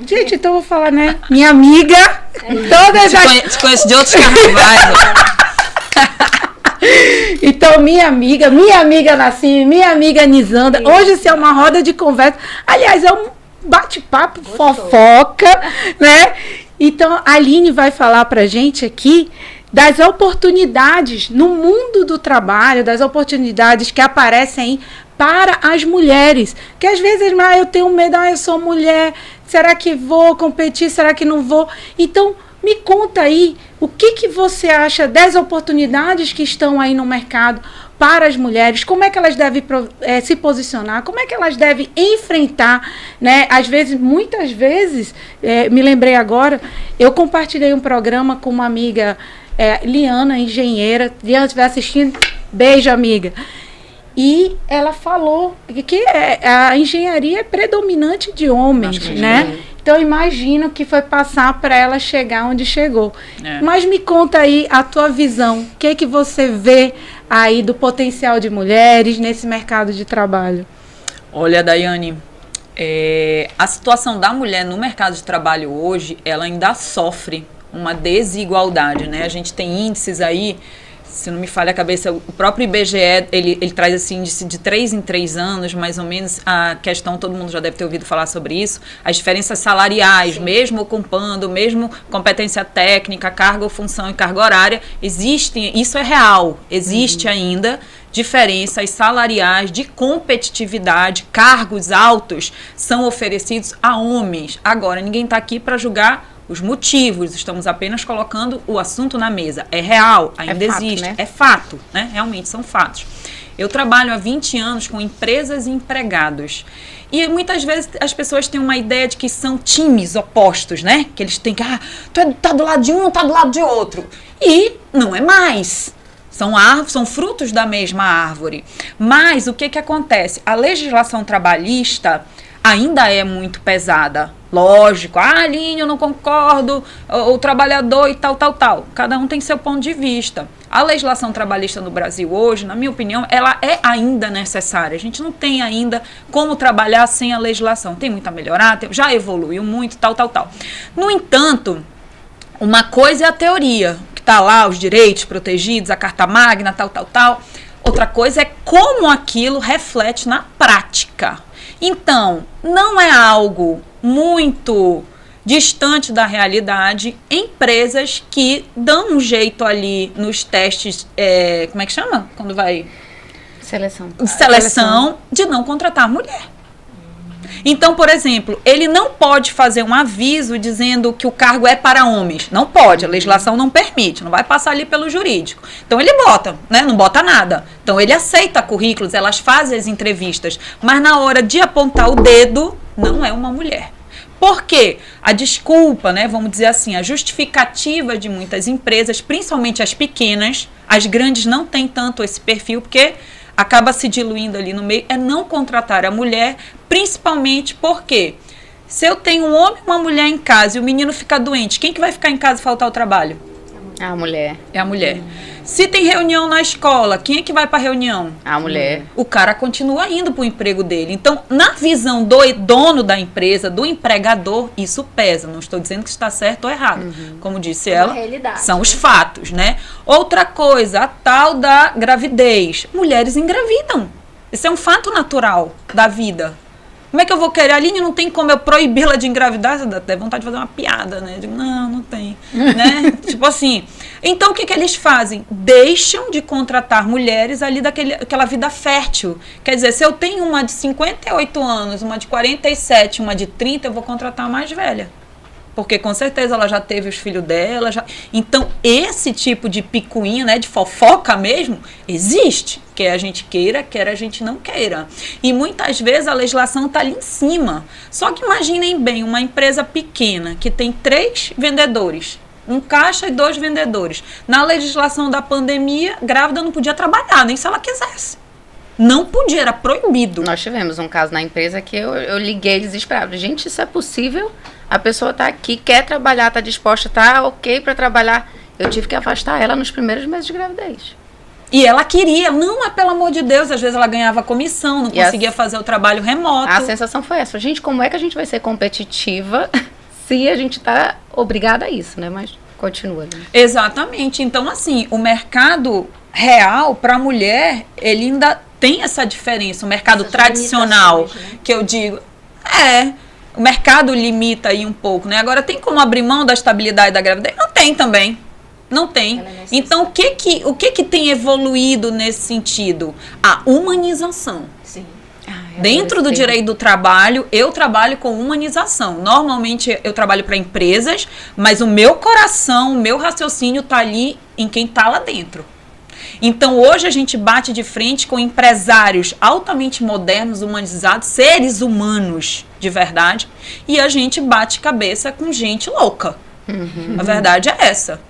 Gente, então eu vou falar, né? Minha amiga, todas as... Te conheço de outros carnavais. Então, minha amiga Nassim, minha amiga Nizanda, hoje isso é uma roda de conversa. Aliás, é um bate-papo, fofoca, né? Então, a Aline vai falar pra gente aqui das oportunidades no mundo do trabalho, das oportunidades que aparecem para as mulheres. Que às vezes, eu tenho medo, eu sou mulher, será que vou competir, será que não vou? Então, me conta aí, o que você acha das oportunidades que estão aí no mercado para as mulheres, como é que elas devem se posicionar, como é que elas devem enfrentar, né? Às vezes, muitas vezes, me lembrei agora, eu compartilhei um programa com uma amiga, Liana, engenheira. Liana, estiver assistindo, beijo, amiga. E ela falou que a engenharia é predominante de homens, né? Então, imagino que foi passar para ela chegar onde chegou. Mas me conta aí a tua visão. O que você vê aí do potencial de mulheres nesse mercado de trabalho? Olha, Daiane, a situação da mulher no mercado de trabalho hoje, ela ainda sofre uma desigualdade, né? A gente tem índices aí, se não me falha a cabeça, o próprio IBGE, ele traz esse índice de 3 em 3 anos, mais ou menos, a questão, todo mundo já deve ter ouvido falar sobre isso, as diferenças salariais, sim, mesmo ocupando, mesmo competência técnica, carga ou função e carga horária, existem, isso é real, existe ainda diferenças salariais de competitividade, cargos altos são oferecidos a homens. Agora, ninguém está aqui para julgar os motivos, estamos apenas colocando o assunto na mesa. É real, ainda existe, né? É fato, né? Realmente são fatos. Eu trabalho há 20 anos com empresas e empregados. E muitas vezes as pessoas têm uma ideia de que são times opostos, né? Que eles têm que, tu tá do lado de um, tá do lado de outro. E não é mais. São frutos da mesma árvore. Mas o que acontece? A legislação trabalhista ainda é muito pesada. Lógico, Aline, eu não concordo, o trabalhador e tal. Cada um tem seu ponto de vista. A legislação trabalhista no Brasil hoje, na minha opinião, ela é ainda necessária. A gente não tem ainda como trabalhar sem a legislação. Tem muito a melhorar, já evoluiu muito, tal. No entanto, uma coisa é a teoria, que está lá, os direitos protegidos, a Carta Magna, tal. Outra coisa é como aquilo reflete na prática. Então, não é algo muito distante da realidade, empresas que dão um jeito ali nos testes, como é que chama? Quando vai... Seleção de não contratar mulher. Então, por exemplo, ele não pode fazer um aviso dizendo que o cargo é para homens. Não pode, a legislação não permite, não vai passar ali pelo jurídico. Então ele bota, né? Não bota nada. Então ele aceita currículos, elas fazem as entrevistas, mas na hora de apontar o dedo, não é uma mulher. Por quê? A desculpa, né, vamos dizer assim, a justificativa de muitas empresas, principalmente as pequenas, as grandes não têm tanto esse perfil, porque acaba se diluindo ali no meio, é não contratar a mulher, principalmente porque se eu tenho um homem e uma mulher em casa e o menino fica doente, quem que vai ficar em casa e faltar ao trabalho? A mulher. É a mulher. Se tem reunião na escola, quem é que vai para a reunião? A mulher. O cara continua indo para o emprego dele. Então, na visão do dono da empresa, do empregador, isso pesa. Não estou dizendo que está certo ou errado. Como disse ela, são os fatos, né? Outra coisa, a tal da gravidez. Mulheres engravidam. Isso é um fato natural da vida. Como é que eu vou querer? A Aline, não tem como eu proibi-la de engravidar? Você dá até vontade de fazer uma piada, né? Eu digo, não tem. Né? Tipo assim. Então, o que eles fazem? Deixam de contratar mulheres ali daquela vida fértil. Quer dizer, se eu tenho uma de 58 anos, uma de 47, uma de 30, eu vou contratar a mais velha. Porque com certeza ela já teve os filhos dela. Então, esse tipo de picuinha, né, de fofoca mesmo, existe. Quer a gente queira, quer a gente não queira. E muitas vezes a legislação está ali em cima. Só que imaginem bem, uma empresa pequena que tem 3 vendedores, um caixa e 2 vendedores. Na legislação da pandemia, grávida não podia trabalhar, nem se ela quisesse. Não podia, era proibido. Nós tivemos um caso na empresa que eu liguei desesperado. Gente, isso é possível? A pessoa está aqui, quer trabalhar, está disposta, está ok para trabalhar. Eu tive que afastar ela nos primeiros meses de gravidez. E ela queria, não, mas pelo amor de Deus, às vezes ela ganhava comissão, não conseguia fazer o trabalho remoto. A sensação foi essa, gente, como é que a gente vai ser competitiva se a gente está obrigada a isso, né? Mas continua. Né? Exatamente. Então, assim, o mercado real para a mulher, ele ainda tem essa diferença. O mercado tradicional, né? Que eu digo, o mercado limita aí um pouco, né? Agora, tem como abrir mão da estabilidade da gravidez? Não tem também. Não tem. Então, o que tem evoluído nesse sentido? A humanização. Sim. Dentro do direito do trabalho, eu trabalho com humanização. Normalmente, eu trabalho para empresas, mas o meu coração, o meu raciocínio está ali em quem está lá dentro. Então, hoje a gente bate de frente com empresários altamente modernos, humanizados, seres humanos de verdade, e a gente bate cabeça com gente louca. A verdade é essa.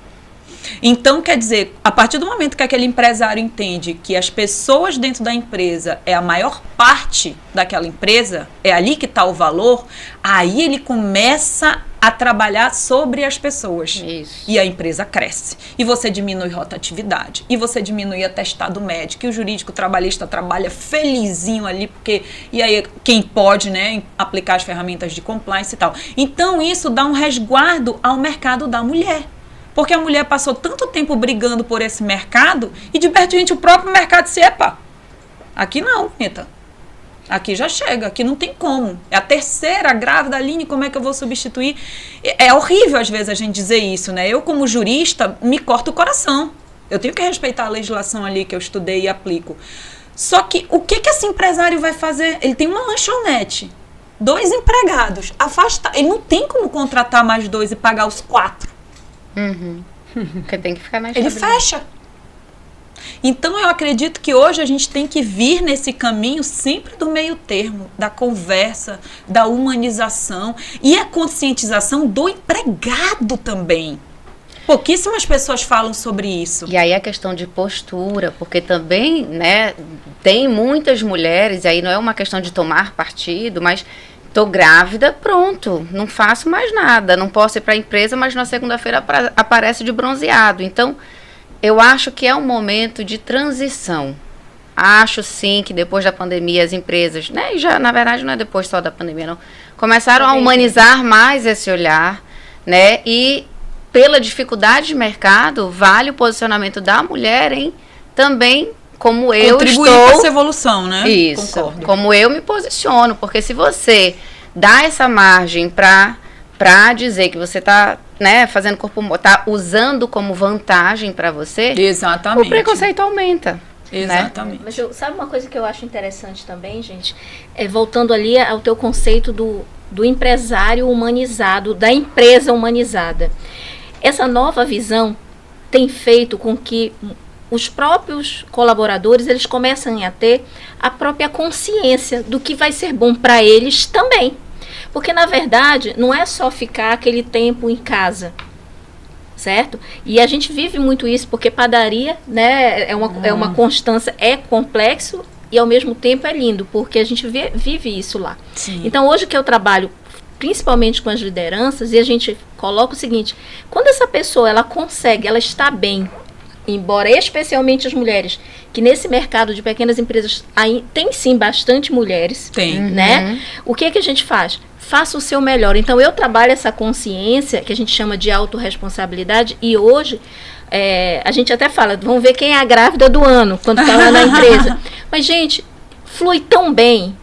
Então, quer dizer, a partir do momento que aquele empresário entende que as pessoas dentro da empresa é a maior parte daquela empresa, é ali que está o valor, aí ele começa a trabalhar sobre as pessoas. Isso. E a empresa cresce. E você diminui rotatividade. E você diminui atestado médico. E o jurídico trabalhista trabalha felizinho ali, porque... E aí, quem pode, né, aplicar as ferramentas de compliance e tal. Então, isso dá um resguardo ao mercado da mulher. Porque a mulher passou tanto tempo brigando por esse mercado e de repente o próprio mercado disse, epa, aqui não, Rita. Aqui já chega, aqui não tem como. É a terceira grávida, Aline, como é que eu vou substituir? É horrível às vezes a gente dizer isso, né? Eu como jurista me corto o coração. Eu tenho que respeitar a legislação ali que eu estudei e aplico. Só que o que esse empresário vai fazer? Ele tem uma lanchonete, 2 empregados, afastar. Ele não tem como contratar mais 2 e pagar os 4. Porque tem que ficar na Ele fecha. Então, eu acredito que hoje a gente tem que vir nesse caminho sempre do meio termo, da conversa, da humanização e a conscientização do empregado também. Pouquíssimas pessoas falam sobre isso. E aí a questão de postura, porque também, né, tem muitas mulheres, e aí não é uma questão de tomar partido, mas... Tô grávida, pronto, não faço mais nada, não posso ir para a empresa, mas na segunda-feira aparece de bronzeado. Então, eu acho que é um momento de transição. Acho sim que depois da pandemia as empresas, né, e já na verdade não é depois só da pandemia não, começaram a humanizar mais esse olhar, né, e pela dificuldade de mercado, vale o posicionamento da mulher em também... Como eu contribuir estou... com essa evolução, né? Isso. Concordo. Como eu me posiciono. Porque se você dá essa margem para dizer que você está, né, fazendo corpo... Está usando como vantagem para você... Exatamente. O preconceito aumenta. Exatamente. Né? Mas sabe uma coisa que eu acho interessante também, gente? Voltando ali ao teu conceito do empresário humanizado, da empresa humanizada. Essa nova visão tem feito com que... os próprios colaboradores, eles começam a ter a própria consciência do que vai ser bom para eles também. Porque, na verdade, não é só ficar aquele tempo em casa, certo? E a gente vive muito isso, porque padaria, né, é uma constância, é complexo e, ao mesmo tempo, é lindo, porque a gente vive isso lá. Sim. Então, hoje que eu trabalho, principalmente com as lideranças, e a gente coloco o seguinte, quando essa pessoa, ela consegue, ela está bem, embora especialmente as mulheres, que nesse mercado de pequenas empresas tem sim bastante mulheres, né? O que a gente faz? Faça o seu melhor. Então, eu trabalho essa consciência, que a gente chama de autorresponsabilidade, e hoje, a gente até fala, vamos ver quem é a grávida do ano, quando está lá na empresa. Mas, gente, flui tão bem.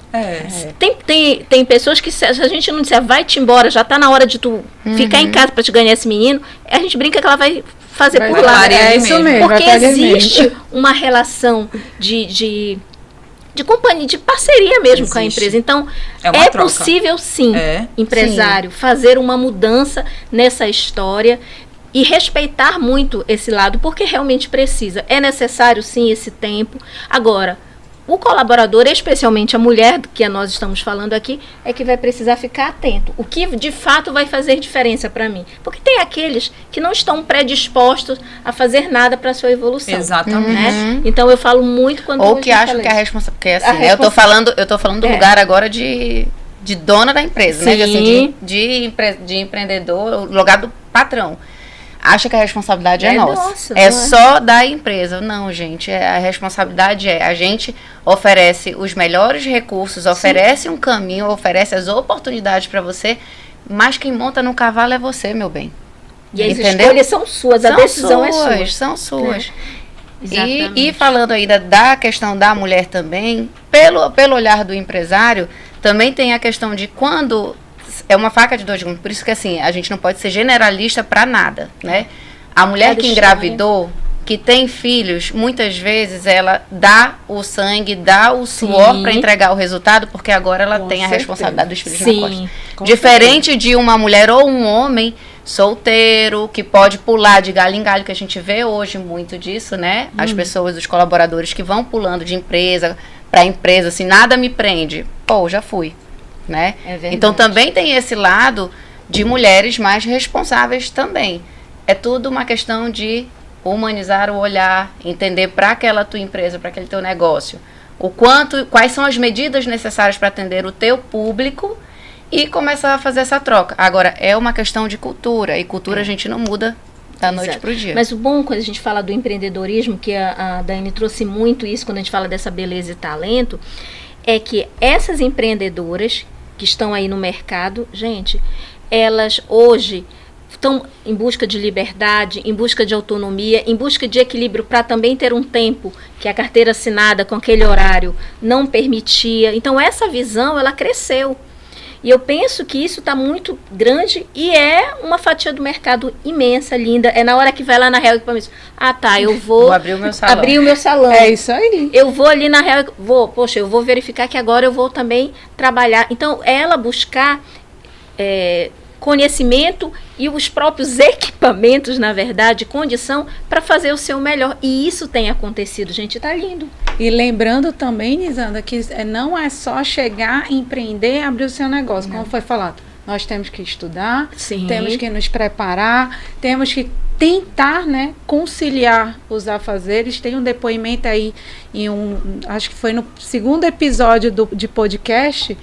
Tem pessoas que, se a gente não disser, vai-te embora, já está na hora de tu ficar em casa para te ganhar esse menino, a gente brinca que ela vai fazer por lá. É isso mesmo. Porque existe uma relação de companhia, de parceria mesmo com a empresa. Então, é possível sim, empresário, fazer uma mudança nessa história e respeitar muito esse lado, porque realmente precisa. É necessário sim esse tempo. Agora, o colaborador, especialmente a mulher, que nós estamos falando aqui, é que vai precisar ficar atento. O que de fato vai fazer diferença para mim? Porque tem aqueles que não estão predispostos a fazer nada para a sua evolução. Exatamente. Né? Então eu falo muito quando ou que acham que é a responsabilidade. Porque assim, eu tô falando do lugar agora de dona da empresa, né? Assim, de empreendedor, o lugar do patrão. Acha que a responsabilidade é nossa. É só da empresa. Não, gente. A responsabilidade a gente oferece os melhores recursos, oferece um caminho, oferece as oportunidades para você, mas quem monta no cavalo é você, meu bem. E as escolhas são suas, a decisão é sua. São suas. E falando ainda da questão da mulher também, pelo olhar do empresário, também tem a questão de quando... É uma faca de dois gumes, por isso que assim, a gente não pode ser generalista para nada, né? A mulher que engravidou, que tem filhos, muitas vezes ela dá o sangue, dá o suor para entregar o resultado, porque agora ela tem a responsabilidade dos filhos na costa. Diferente de uma mulher ou um homem solteiro, que pode pular de galho em galho, que a gente vê hoje muito disso, né? As pessoas, os colaboradores que vão pulando de empresa para empresa, assim, nada me prende. Pô, já fui. Né? Então também tem esse lado de mulheres mais responsáveis também. É tudo uma questão de humanizar o olhar, entender para aquela tua empresa, para aquele teu negócio, quais são as medidas necessárias para atender o teu público e começar a fazer essa troca. Agora, é uma questão de cultura, e cultura a gente não muda da noite para o dia. Mas o bom, quando a gente fala do empreendedorismo, que a Daiane trouxe muito isso quando a gente fala dessa beleza e talento, é que essas empreendedoras que estão aí no mercado, gente, elas hoje estão em busca de liberdade, em busca de autonomia, em busca de equilíbrio para também ter um tempo que a carteira assinada com aquele horário não permitia. Então essa visão, ela cresceu. E eu penso que isso está muito grande e é uma fatia do mercado imensa, linda. É na hora que vai lá na Real Equipamentos. Ah, tá, eu vou abrir o meu salão. Abrir o meu salão. É isso aí. Eu vou ali na Real, eu vou verificar que agora eu vou também trabalhar. Então, ela buscar conhecimento e os próprios equipamentos, na verdade, condição para fazer o seu melhor. E isso tem acontecido, gente, tá lindo. E lembrando também, Nizanda, que não é só chegar, empreender e abrir o seu negócio, como foi falado. Nós temos que estudar, temos que nos preparar, temos que tentar, né, conciliar os afazeres. Tem um depoimento aí, acho que foi no segundo episódio de podcast,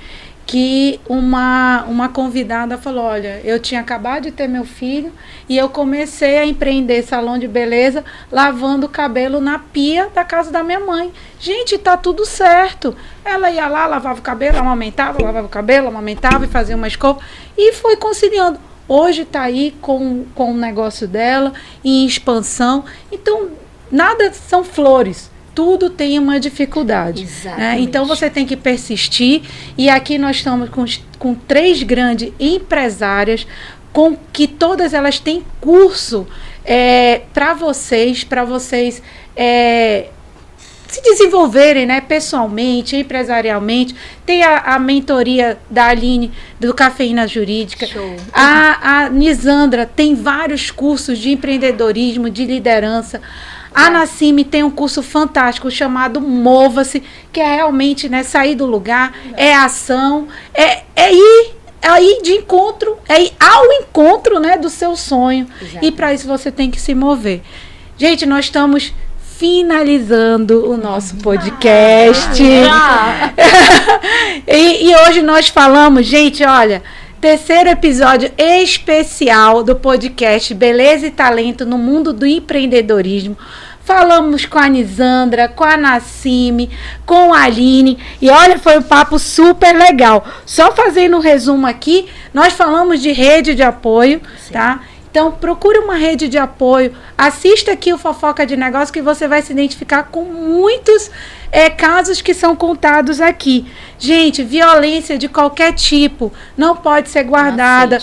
que uma convidada falou, olha, eu tinha acabado de ter meu filho e eu comecei a empreender salão de beleza lavando o cabelo na pia da casa da minha mãe. Gente, tá tudo certo. Ela ia lá, lavava o cabelo, amamentava, lavava o cabelo, amamentava e fazia uma escova e foi conciliando. Hoje tá aí com o negócio dela em expansão. Então, nada são flores. Tudo tem uma dificuldade. Né? Então você tem que persistir. E aqui nós estamos com 3 grandes empresárias, com que todas elas têm curso para vocês se desenvolverem, né, pessoalmente, empresarialmente. Tem a mentoria da Aline, do Cafeína Jurídica. Show. A Nizandra tem vários cursos de empreendedorismo, de liderança. A Nassime tem um curso fantástico chamado Mova-se, que é realmente, né, sair do lugar, é ação, é ir de encontro, é ir ao encontro, né, do seu sonho. Exatamente. E para isso você tem que se mover. Gente, nós estamos finalizando o nosso podcast. E hoje nós falamos, gente, olha, terceiro episódio especial do podcast Beleza e Talento no Mundo do Empreendedorismo. Falamos com a Nizandra, com a Nassime, com a Aline. E olha, foi um papo super legal. Só fazendo um resumo aqui, nós falamos de rede de apoio, tá? Então, procure uma rede de apoio. Assista aqui o Fofoca de Negócio que você vai se identificar com muitos casos que são contados aqui. Gente, violência de qualquer tipo não pode ser guardada.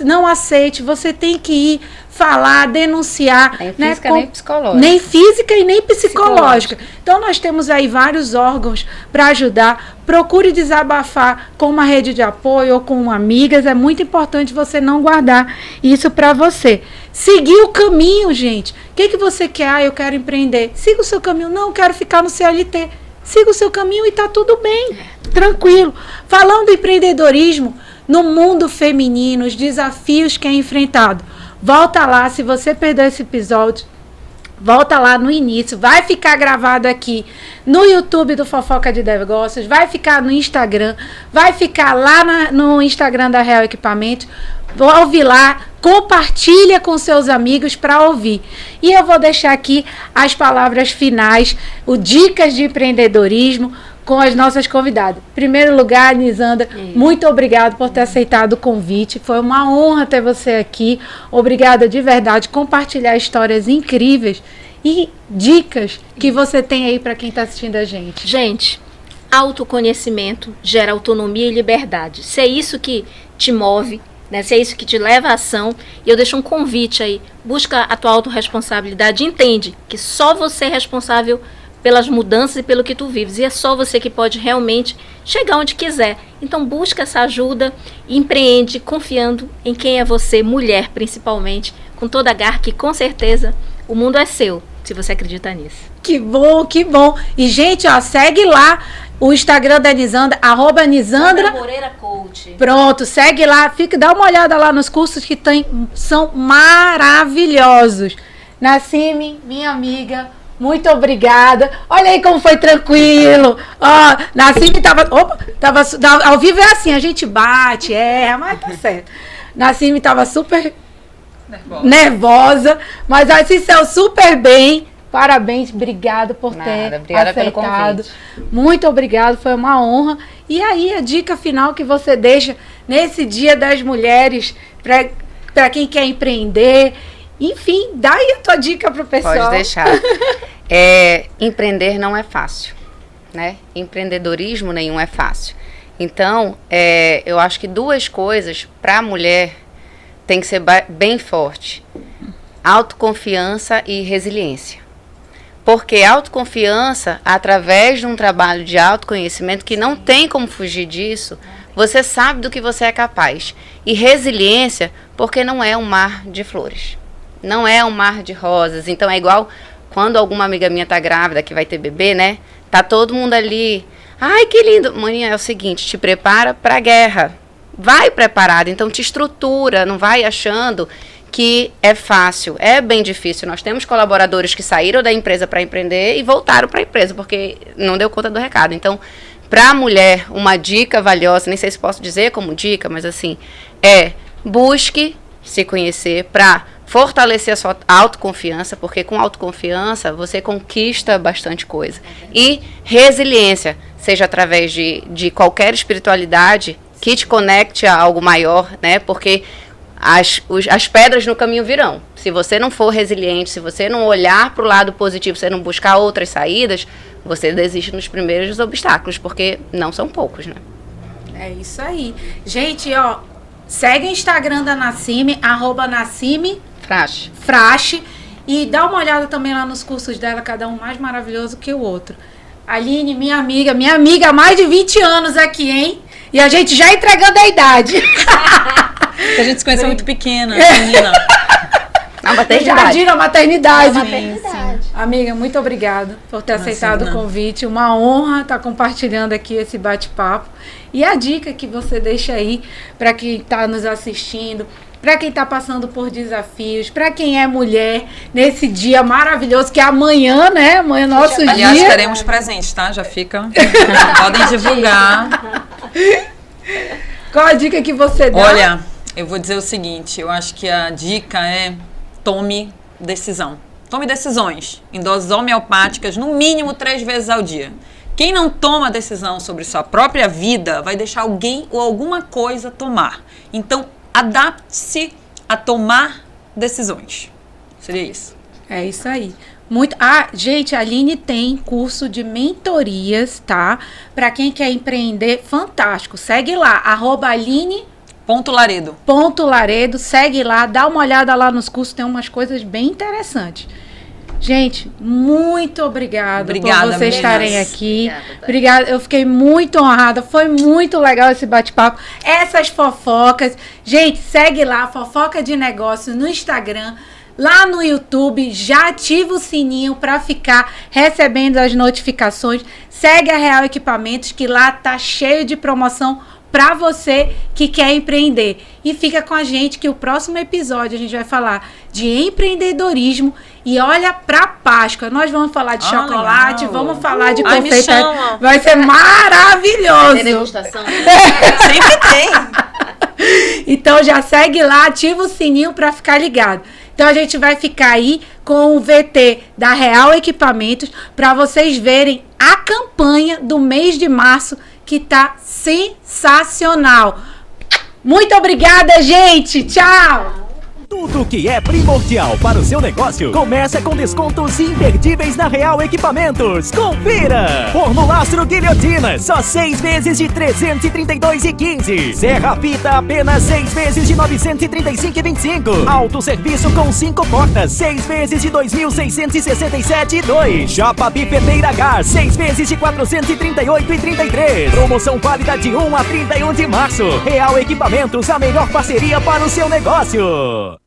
Não aceite. Você tem que ir falar, denunciar. Nem física, nem psicológica. Nem física e nem psicológica. Então, nós temos aí vários órgãos para ajudar. Procure desabafar com uma rede de apoio ou com amigas. É muito importante você não guardar isso para você. Seguir o caminho, gente. O que você quer? Ah, eu quero empreender. Siga o seu caminho. Não, eu quero ficar no CLT. Siga o seu caminho e tá tudo bem. Tranquilo. Falando do empreendedorismo, no mundo feminino, os desafios que é enfrentado. Volta lá, se você perdeu esse episódio, volta lá no início, vai ficar gravado aqui no YouTube do Fofoca de Negócios, vai ficar no Instagram, vai ficar lá no Instagram da Real Equipamentos, ouve lá, compartilha com seus amigos para ouvir. E eu vou deixar aqui as palavras finais, o dicas de empreendedorismo, com as nossas convidadas. Em primeiro lugar, Nizandra, muito obrigada por ter aceitado o convite. Foi uma honra ter você aqui. Obrigada de verdade. Compartilhar histórias incríveis e dicas que você tem aí para quem está assistindo a gente. Gente, autoconhecimento gera autonomia e liberdade. Se é isso que te move, né? Se é isso que te leva à ação, e eu deixo um convite aí. Busca a tua autorresponsabilidade. Entende que só você é responsável pelas mudanças e pelo que tu vives. E é só você que pode realmente chegar onde quiser. Então busca essa ajuda, empreende confiando em quem é você, mulher principalmente, com toda a garra, que com certeza o mundo é seu, se você acredita nisso. Que bom, que bom. E gente, ó, segue lá o Instagram da Nizandra, @Nizandra Moreira Coach. Pronto, segue lá, dá uma olhada lá nos cursos que tem, são maravilhosos. Nassime, minha amiga, muito obrigada. Olha aí como foi tranquilo. Ó, Nassime tava ao vivo é assim, a gente bate, mas tá certo. Nassime tava super nervosa, mas assim saiu super bem. Parabéns, obrigado por ter obrigada aceitado. pelo convite. Muito obrigado, foi uma honra. E aí, a dica final que você deixa nesse Dia das Mulheres para quem quer empreender. Enfim, dá aí a tua dica pro pessoal. Pode deixar. Empreender não é fácil, né? Empreendedorismo nenhum é fácil. Então, eu acho que duas coisas para a mulher tem que ser bem forte: autoconfiança e resiliência. Porque autoconfiança, através de um trabalho de autoconhecimento, que não tem como fugir disso, você sabe do que você é capaz. E resiliência, porque não é um mar de flores. Não é um mar de rosas. Então é igual quando alguma amiga minha tá grávida, que vai ter bebê, né? Tá todo mundo ali. Ai, que lindo. Maninha, é o seguinte, te prepara pra guerra. Vai preparado, então te estrutura, não vai achando que é fácil. É bem difícil. Nós temos colaboradores que saíram da empresa para empreender e voltaram para a empresa, porque não deu conta do recado. Então, para a mulher, uma dica valiosa, nem sei se posso dizer como dica, mas assim, busque se conhecer para fortalecer a sua autoconfiança, porque com autoconfiança você conquista bastante coisa. E resiliência, seja através de qualquer espiritualidade que te conecte a algo maior, né? Porque as pedras no caminho virão. Se você não for resiliente, se você não olhar para o lado positivo, você não buscar outras saídas, você desiste nos primeiros obstáculos, porque não são poucos, né? É isso aí. Gente, ó, segue o Instagram da Nassime, @Nassime Frache, e dá uma olhada também lá nos cursos dela, cada um mais maravilhoso que o outro. Aline, minha amiga há mais de 20 anos aqui, hein? E a gente já entregando a idade. A gente se conheceu muito pequena, menina. A maternidade. Jardim na maternidade. Maternidade. Amiga, muito obrigada por ter aceitado o convite. Uma honra estar compartilhando aqui esse bate-papo. E a dica que você deixa aí para quem está nos assistindo, para quem está passando por desafios, para quem é mulher, nesse dia maravilhoso que é amanhã, né? Amanhã é nosso dia. Aliás, estaremos presentes, tá? Já fica. Podem divulgar. Qual a dica que você dá? Olha, eu vou dizer o seguinte, eu acho que a dica é tome decisão. Tome decisões em doses homeopáticas, no mínimo 3 vezes ao dia. Quem não toma decisão sobre sua própria vida vai deixar alguém ou alguma coisa tomar. Então, adapte-se a tomar decisões. Seria isso. É isso aí. Gente, a Aline tem curso de mentorias, tá? Para quem quer empreender, fantástico. Segue lá, @Aline.Laredo. Segue lá, dá uma olhada lá nos cursos, tem umas coisas bem interessantes. Gente, muito obrigada por vocês estarem aqui. Obrigada, eu fiquei muito honrada. Foi muito legal esse bate-papo. Essas fofocas. Gente, segue lá, Fofoca de Negócio no Instagram. Lá no YouTube, já ativa o sininho para ficar recebendo as notificações. Segue a Real Equipamentos, que lá tá cheio de promoção para você que quer empreender. E fica com a gente que o próximo episódio a gente vai falar de empreendedorismo. E olha pra Páscoa, nós vamos falar de chocolate, legal. Vamos falar de confeitaria. Me chama. Vai ser maravilhoso. Tem degustação? Sempre tem. Então já segue lá, ativa o sininho para ficar ligado. Então a gente vai ficar aí com o VT da Real Equipamentos para vocês verem a campanha do mês de março, que tá sensacional. Muito obrigada, gente. Tchau. Tudo que é primordial para o seu negócio começa com descontos imperdíveis na Real Equipamentos. Confira! Forno Lastro Guilhotina, só 6 vezes de 332,15. Serra Fita, apenas 6 vezes de 935,25. Autosserviço com 5 portas, 6 vezes de 2.667,2. Chapa Bifeteira Gás, 6 vezes de 438,33. Promoção válida de 1 a 31 de março. Real Equipamentos, a melhor parceria para o seu negócio.